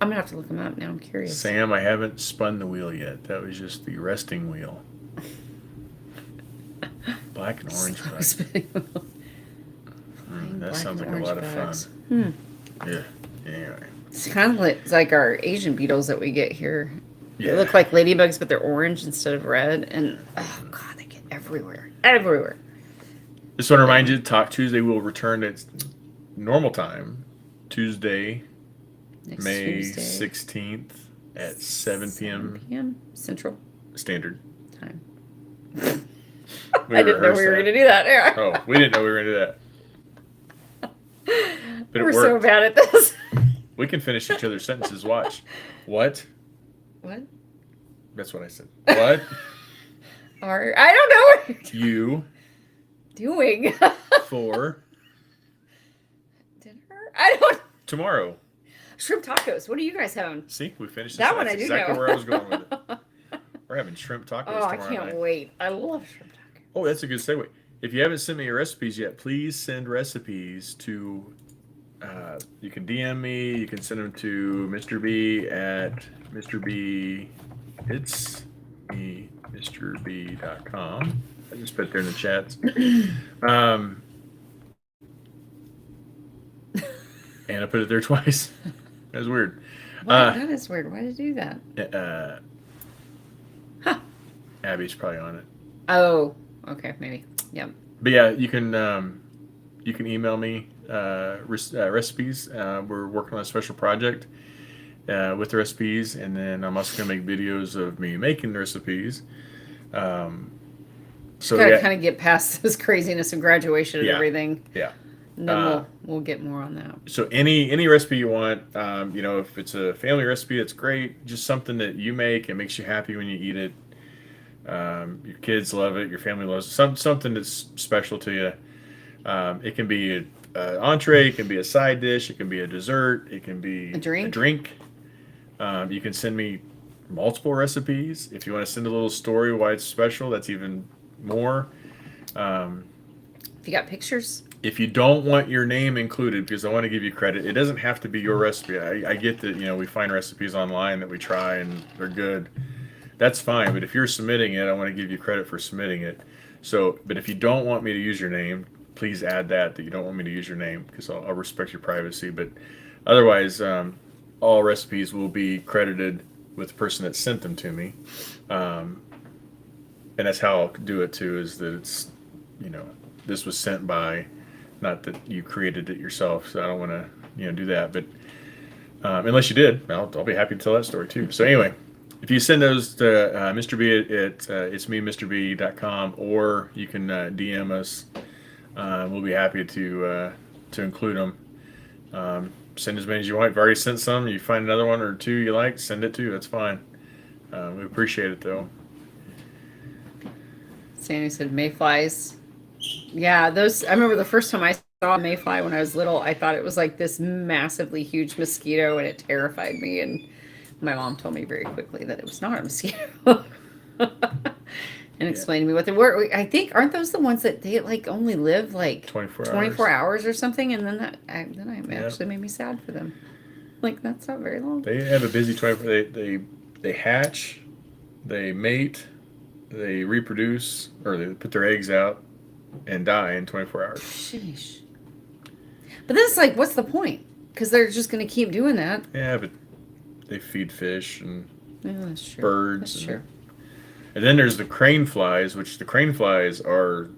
I'm going to have to look them up now. I'm curious. Sam, I haven't spun the wheel yet. That was just the resting wheel. Black and orange bugs. That sounds like a lot of fun. Yeah. Anyway. It's kind of like our Asian beetles that we get here. Yeah. They look like ladybugs, but they're orange instead of red. And, oh, God, they get everywhere. Everywhere. Just want to remind you, Talk Tuesday will return at normal time, Tuesday, Next May Tuesday, 16th at 7 p.m. p.m. Central Standard Time. We I didn't know we were going to do that. Yeah. Oh, we didn't know we were going to do that. But We're it so worked. bad at this. We can finish each other's sentences. Watch. What? What? That's what I said. What? I don't know what You you're doing. for Dinner? I don't. tomorrow. Shrimp tacos. What are you guys having? See, we finished That this. one That's I do exactly know. where I was going with it. We're having shrimp tacos Oh, I tomorrow can't night. wait. I love shrimp tacos. Oh, that's a good segue. If you haven't sent me your recipes yet, please send recipes to. You can DM me. You can send them to Mr. B at Mr. B. It's me, MrB.com. I just put it there in the chats. And I put it there twice. That was weird. That is weird. Why did you do that? Abby's probably on it. Oh, okay, maybe. Yep. But yeah, you can email me recipes. We're working on a special project with the recipes, and then I'm also gonna make videos of me making the recipes. So Gotta kind of get past this craziness of graduation and Yeah. everything. Yeah. And then we'll get more on that. So any recipe you want, if it's a family recipe, that's great. Just something that you make, it makes you happy when you eat it. Your kids love it. Your family loves it. Something that's special to you. It can be an entree. It can be a side dish. It can be a dessert. It can be A drink. A drink. You can send me multiple recipes. If you want to send a little story why it's special, that's even more. If you got pictures, If you don't want your name included, because I want to give you credit, it doesn't have to be your recipe. I get that, we find recipes online that we try and they're good. That's fine. But if you're submitting it, I want to give you credit for submitting it. So, but if you don't want me to use your name, please add that you don't want me to use your name, because I'll respect your privacy. But otherwise, all recipes will be credited with the person that sent them to me. And that's how I'll do it too, is that it's, this was sent by, not that you created it yourself. So I don't want to, do that. But unless you did, I'll be happy to tell that story too. So anyway, if you send those to Mr. B at it's me, MrB.com, or you can DM us, we'll be happy to include them. Send as many as you want. If you've already sent some, you find another one or two you like, send it too. That's fine. We appreciate it though. Sandy said mayflies. Yeah, those. I remember the first time I saw a mayfly when I was little. I thought it was like this massively huge mosquito, and it terrified me. And my mom told me very quickly that it was not a mosquito, and explained to me what they were. I think aren't those the ones that they only live 24 hours or something? And then that actually made me sad for them. That's not very long. They have a busy 24. They hatch, they mate, they reproduce, or they put their eggs out and die in 24 hours. Sheesh. But then it's what's the point? Because they're just going to keep doing that. Yeah, but they feed fish and Yeah, that's true. birds. That's true. And then there's the crane flies, which the crane flies are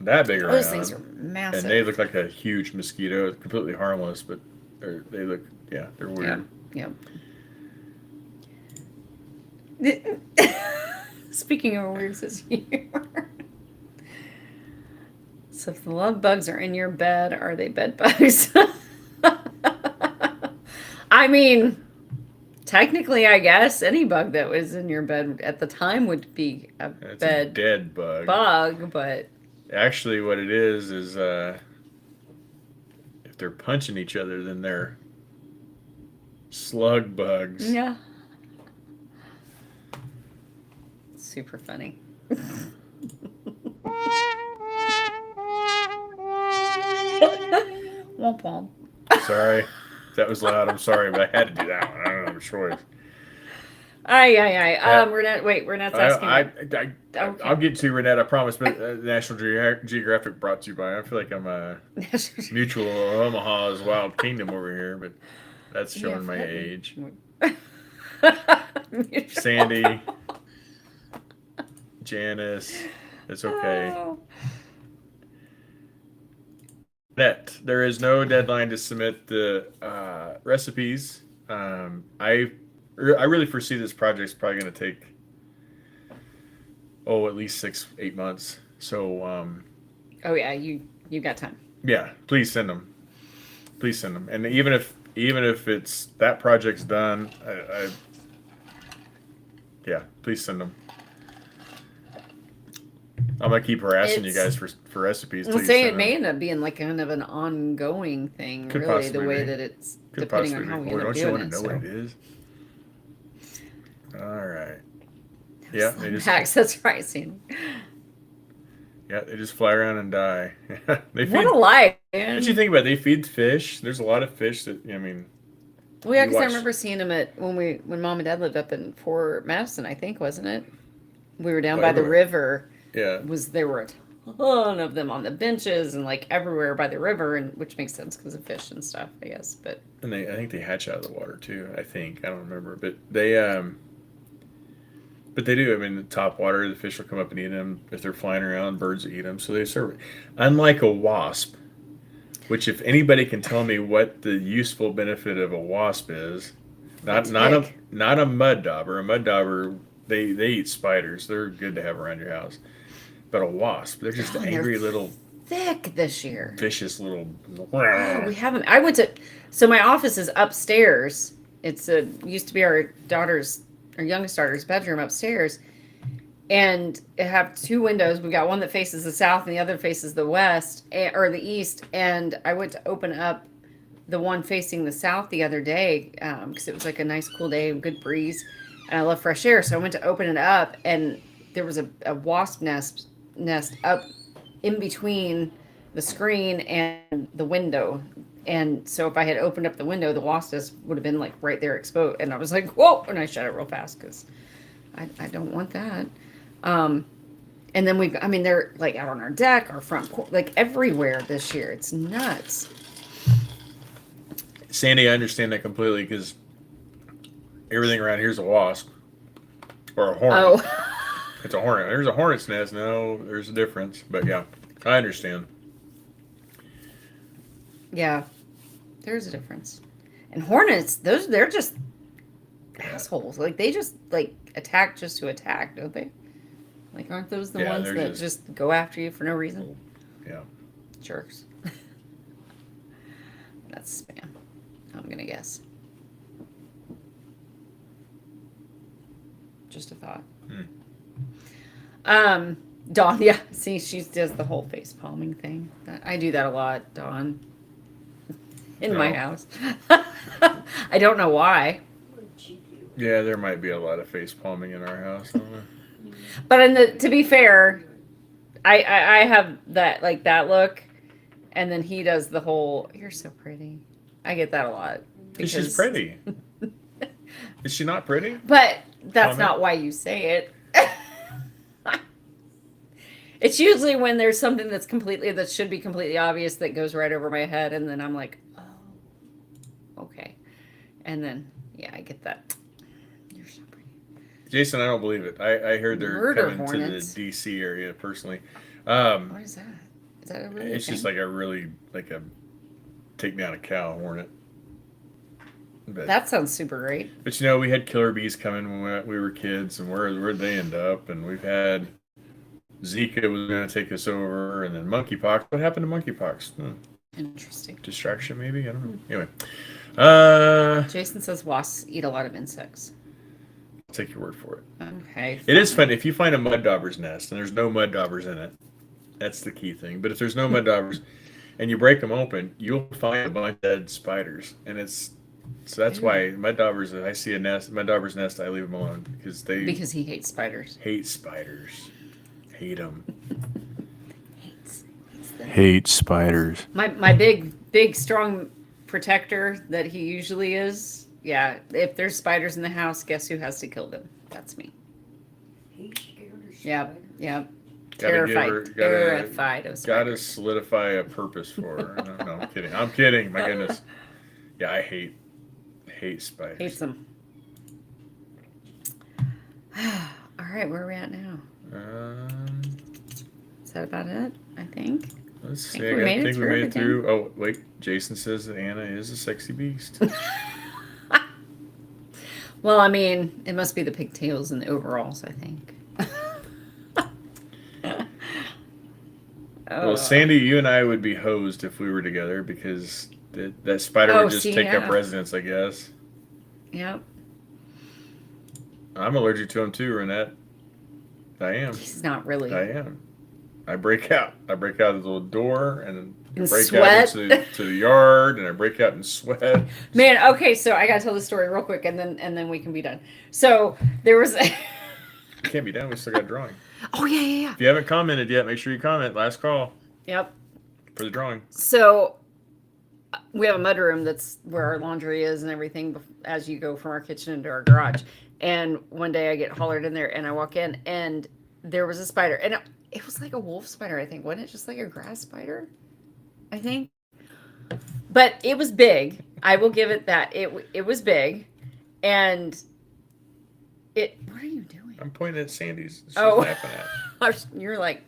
that big around. Those things are massive. And they look like a huge mosquito, completely harmless, but they look, they're weird. Yeah. Speaking of weird this year. So if the love bugs are in your bed, are they bed bugs? I mean, technically, I guess any bug that was in your bed at the time would be a dead bug. But actually, what it is if they're punching each other, then they're slug bugs. Yeah. Super funny. Womp womp. Sorry. That was loud. I'm sorry, but I had to do that one. I don't have a choice. Renette, wait, Renette's asking. Okay. I'll get to Renette, I promise. But National Geographic brought to you by. I feel like I'm a Mutual Omaha's Wild Kingdom over here, but that's showing my age. Sandy, Janice, it's okay. Oh. There is no deadline to submit the recipes. I really foresee this project's probably going to take at least 6-8 months. So oh yeah, you got time. Yeah, please send them. And even if it's that project's done, please send them. I'm gonna keep harassing you guys for recipes. I'll say it may end up being like kind of an ongoing thing, really, the way that it's depending on how we end up doing it. Don't you want to know what it is? All right. Yeah, they just hacks. That's right, Sandy. Yeah, they just fly around and die. What a life, man! What you think about it? They feed fish. There's a lot of fish that I mean. Well, yeah, because I remember seeing them when Mom and Dad lived up in Fort Madison, I think, wasn't it? We were down by the river. Yeah. There were a ton of them on the benches and like everywhere by the river, and which makes sense because of fish and stuff, I guess. But I think they hatch out of the water too. I don't remember, but they do. I mean, the top water, the fish will come up and eat them. If they're flying around, birds will eat them. So they serve. Unlike a wasp, which if anybody can tell me what the useful benefit of a wasp is, not a mud dauber. A mud dauber, they eat spiders. They're good to have around your house. But a wasp, they're just angry little thick this year. Vicious little. Oh, we haven't. So my office is upstairs. It's used to be our youngest daughter's bedroom upstairs, and it have two windows. We got one that faces the south and the other faces the west or the east. And I went to open up the one facing the south the other day because it was like a nice cool day, good breeze, and I love fresh air. So I went to open it up, and there was a wasp nest up in between the screen and the window. And so if I had opened up the window, the wasp nest would have been like right there exposed. And I was like, whoa, and I shut it real fast because I don't want that. And then they're like out on our deck, our front porch, like everywhere this year. It's nuts. Sandy, I understand that completely because everything around here is a wasp or a hornet. Oh. It's a hornet. There's a hornet's nest. No, there's a difference. But yeah, I understand. Yeah, there's a difference. And hornets, they're just assholes. Like they just like attack just to attack, don't they? Like aren't those the ones that just go after you for no reason? Yeah. Jerks. That's spam, I'm gonna guess. Just a thought. Dawn, yeah. See, she does the whole face palming thing. I do that a lot, Dawn. In my house. I don't know why. Yeah, there might be a lot of face palming in our house. But to be fair, I have that like that look, and then he does the whole. You're so pretty. I get that a lot. She's pretty. Is she not pretty? But that's not why you say it. It's usually when there's something that should be completely obvious that goes right over my head, and then I'm like, oh, okay. And then, yeah, I get that. You're so pretty. Jason, I don't believe it. I heard they're Murder coming hornets. to the DC area personally. What is that? Is that a really It's thing? just like a take down a cow hornet. But, That sounds super great. but we had killer bees coming when we were kids, and where'd they end up? And we've had Zika was going to take us over, and then monkeypox. What happened to monkeypox? Interesting. Distraction, maybe? I don't know. Anyway, Jason says wasps eat a lot of insects. I'll take your word for it. Okay. It is fun if you find a mud dauber's nest and there's no mud daubers in it. That's the key thing. But if there's no mud daubers and you break them open, you'll find a bunch of dead spiders, and that's why mud daubers. If I see a mud dauber's nest, I leave them alone because he hates spiders. Hate spiders. Hate them. Hates Hate spiders. My big strong protector that he usually is. Yeah, if there's spiders in the house, guess who has to kill them? That's me. He's scared of Yep. spiders. Terrified of spiders. Gotta solidify a purpose for her. No, I'm kidding. I'm kidding. My goodness. Yeah, I hate spiders. Hates them. All right, where are we at now? Is that about it? I think. Let's see. we made it think we made it through through. Oh, wait. Jason says that Anna is a sexy beast. Well, I mean, it must be the pigtails and the overalls, I think. Well, Sandy, you and I would be hosed if we were together because that spider would just take up residence, I guess. Yep. I'm allergic to him too, Renette. I am. He's not really. I am. I break out. I break out of the little door and In break sweat? out into the yard, and I break out in sweat. Man, okay, so I gotta tell the story real quick, and then we can be done. So there was. Can't be done. We still got drawing. Oh yeah. If you haven't commented yet, make sure you comment. Last call Yep. for the drawing. So we have a mudroom that's where our laundry is and everything as you go from our kitchen into our garage. And one day I get hollered in there and I walk in and there was a spider. And it was like a wolf spider, I think. Wasn't it just like a grass spider? I think. But it was big. I will give it that. It was big. And what are you doing? I'm pointing at Sandy's. She's Oh. laughing at. You're like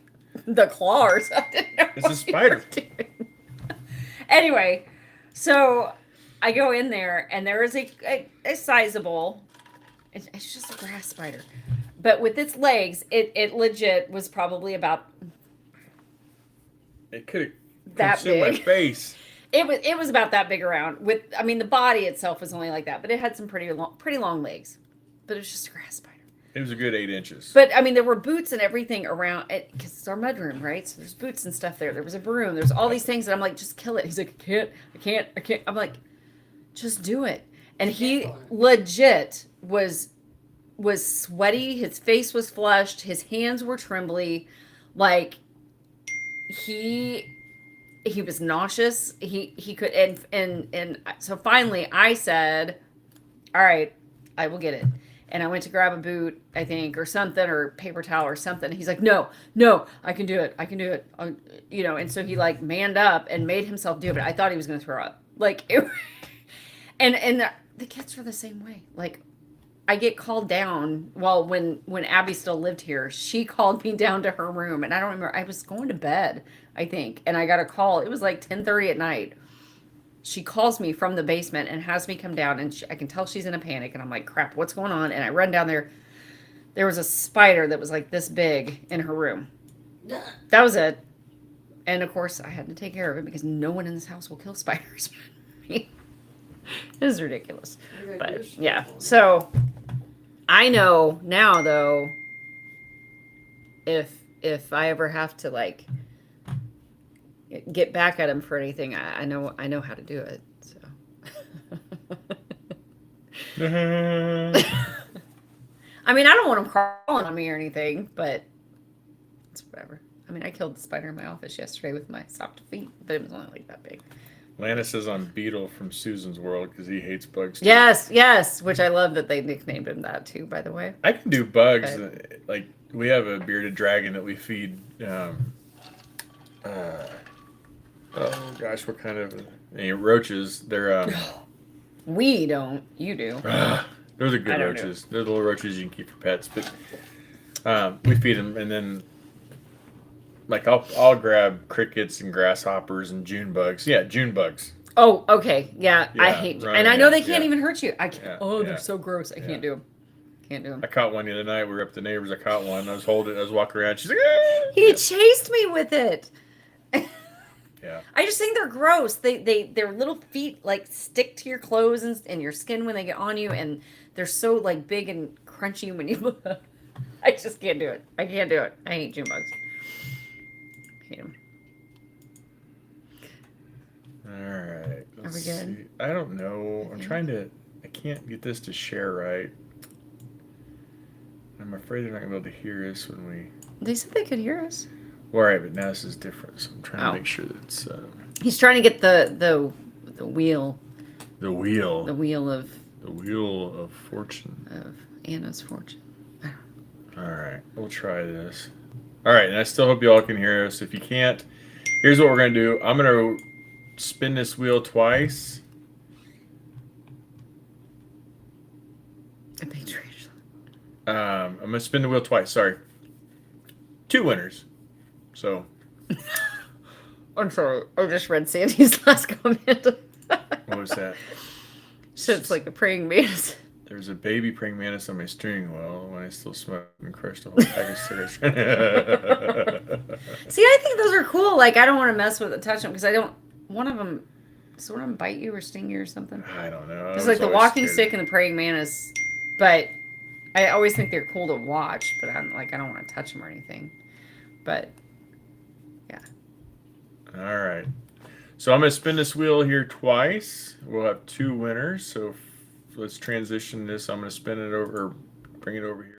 the claw or something. It's a spider. Anyway, so I go in there and there is a sizable, it's just a grass spider, but with its legs, it legit was probably about It could have that consumed my big. face. It was about that big around. The body itself was only like that, but it had some pretty long legs. But it was just a grass spider. It was a good 8 inches. But I mean, there were boots and everything around it because it's our mudroom, right? So there's boots and stuff there. There was a broom. There's all these things, and I'm like, just kill it. He's like, I can't. I'm like, just do it. And he legit was sweaty. His face was flushed. His hands were trembly. Like he was nauseous. He could and so finally I said, all right, I will get it. And I went to grab a boot, I think, or something, or paper towel or something. He's like, no, I can do it. And so he like manned up and made himself do it. But I thought he was going to throw up. Like, and the kids were the same way. Like, I get called down. Well, when Abby still lived here, she called me down to her room. And I don't remember, I was going to bed, I think. And I got a call. It was like 10:30 at night. She calls me from the basement and has me come down, and I can tell she's in a panic. And I'm like, crap, what's going on? And I run down there. There was a spider that was like this big in her room. That was it. And of course, I had to take care of it because no one in this house will kill spiders. It is ridiculous. But yeah, so I know now though, if I ever have to like get back at him for anything, I know how to do it. So I mean, I don't want him crawling on me or anything, but it's whatever. I mean, I killed the spider in my office yesterday with my soft feet, but it was only like that big. Lana says on Beetle from Susan's World because he hates bugs too. Yes, which I love that they nicknamed him that too, by the way. I can do bugs. Okay. Like, we have a bearded dragon that we feed. Oh gosh, what kind of roaches? They're we don't. You do. Those are good roaches. They're the little roaches you can keep for pets. But we feed them, and then like I'll grab crickets and grasshoppers and June bugs. Yeah, June bugs. Oh, okay. Yeah, I hate, and I know they can't even hurt you. I can't. Yeah, Oh, they're so gross. I can't do them. Can't do them. I caught one the other night. We were up at the neighbors. I caught one. I was holding it. I was walking around. She's like, ah! He chased me with it. Yeah. I just think they're gross. Their little feet like stick to your clothes and your skin when they get on you, and they're so like big and crunchy when you. I just can't do it. I can't do it. I hate June bugs. Hate them. All right. Are we good? See. I don't know. I'm trying to. I can't get this to share right. I'm afraid they're not gonna be able to hear us when we. They said they could hear us. Well, all right, but now this is different, so I'm trying to make sure that it's. He's trying to get the wheel. The wheel. The wheel of. The wheel of fortune. Of Anna's fortune. All right, we'll try this. All right, and I still hope you all can hear us. If you can't, here's what we're gonna do. I'm gonna spin this wheel twice. A big trash. I'm gonna spin the wheel twice. Sorry. 2 winners. So. I'm sorry. I just read Sandy's last comment. What was that? So it's like a praying mantis. There's a baby praying mantis on my steering wheel when I still smoke and crushed a whole pack of cigarettes. See, I think those are cool. Like, I don't want to mess with it, touch them, because I don't. One of them, does one of them bite you or sting you or something? I don't know. It's like the walking stick and the praying mantis, but I always think they're cool to watch. But I'm like, I don't want to touch them or anything. But yeah. All right. So I'm going to spin this wheel here twice. We'll have 2 winners. So let's transition this. I'm going to spin it over, or bring it over here.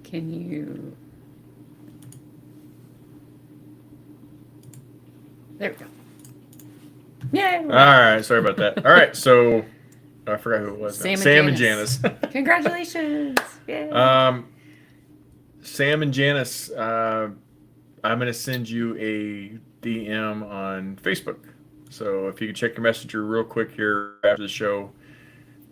Can you? There we go. Yay! All right. Sorry about that. All right. So I forgot who it was. Sam and Janice. Congratulations! Yay. Sam and Janice, I'm going to send you a DM on Facebook. So if you can check your messenger real quick here after the show,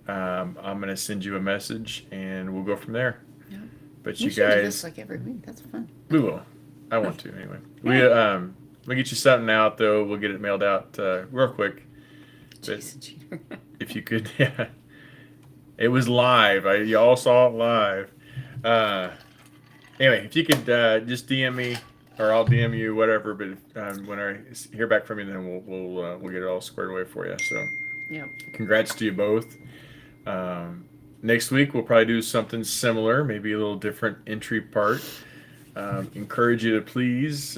I'm going to send you a message and we'll go from there. Yeah. But you you should guys, do this like every week. That's fun. we will. I want to anyway. We'll get you something out though. We'll get it mailed out real quick. Jason Cheater. If you could, yeah. It was live. You all saw it live. Anyway, if you could just DM me, or I'll DM you, whatever. But when I hear back from you, then we'll get it all squared away for you. So, Yeah. congrats to you both. Next week we'll probably do something similar, maybe a little different entry part. Encourage you to please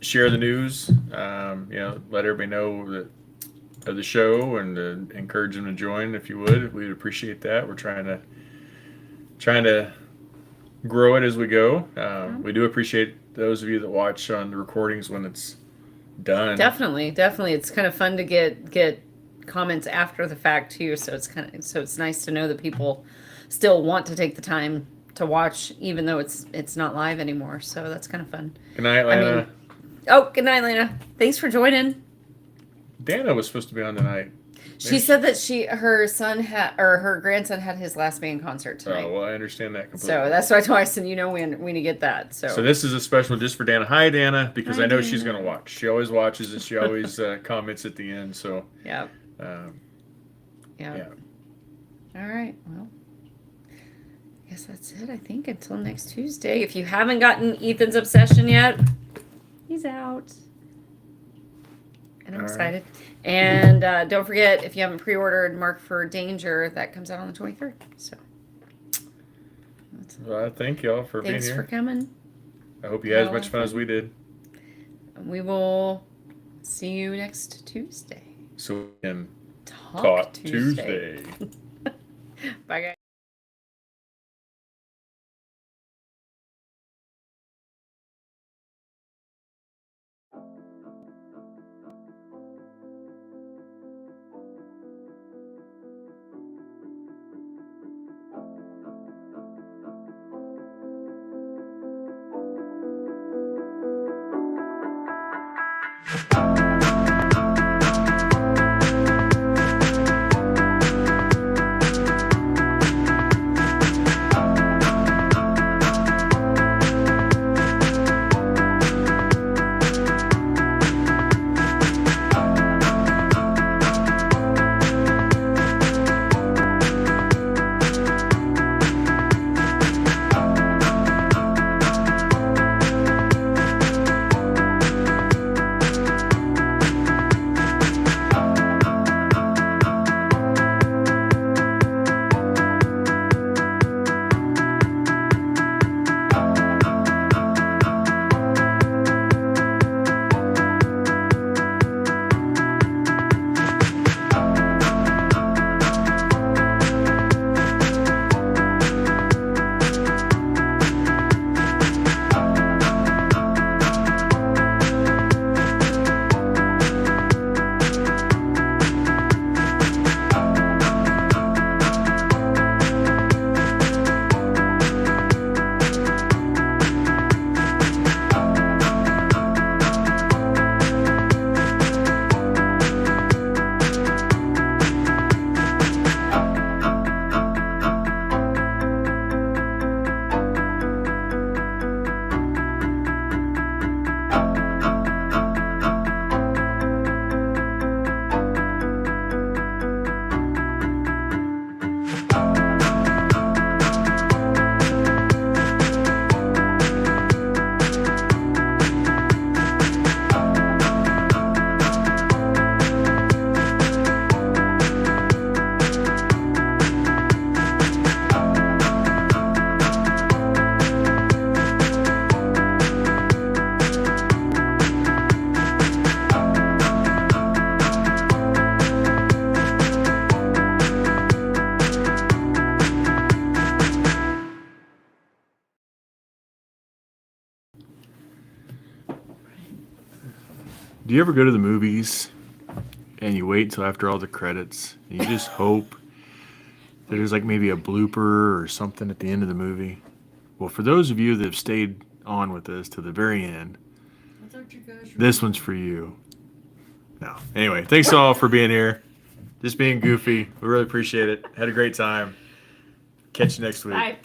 share the news. Let everybody know that of the show, and encourage them to join if you would. We'd appreciate that. We're trying to grow it as we go. We do appreciate those of you that watch on the recordings when it's done. Definitely. It's kind of fun to get comments after the fact too. So it's nice to know that people still want to take the time to watch, even though it's not live anymore. So that's kind of fun. Good night, Lana. Good night, Lana. Thanks for joining. Dana was supposed to be on tonight. She said that her grandson had his last band concert tonight. Oh, well, I understand that completely. So that's why I told her, we need to get that. So this is a special just for Dana. Hi, Dana, because Hi, I know Dana. she's going to watch. She always watches and she always comments at the end. So, yeah. yeah. All right. Well, I guess that's it, I think, until next Tuesday. If you haven't gotten Ethan's obsession yet, he's out. And I'm excited. And don't forget, if you haven't pre-ordered Mark for Danger, that comes out on the 23rd. So, Well, thank y'all for being here. thanks for coming. I hope you had as much fun as we did. We will see you next Tuesday. So we can Talk Tuesday. Bye, guys. Do you ever go to the movies and you wait till after all the credits and you just hope that there's like maybe a blooper or something at the end of the movie? Well, for those of you that have stayed on with us to the very end, this one's for you. No. Anyway, thanks all for being here. Just being goofy. We really appreciate it. Had a great time. Catch you next week. Bye.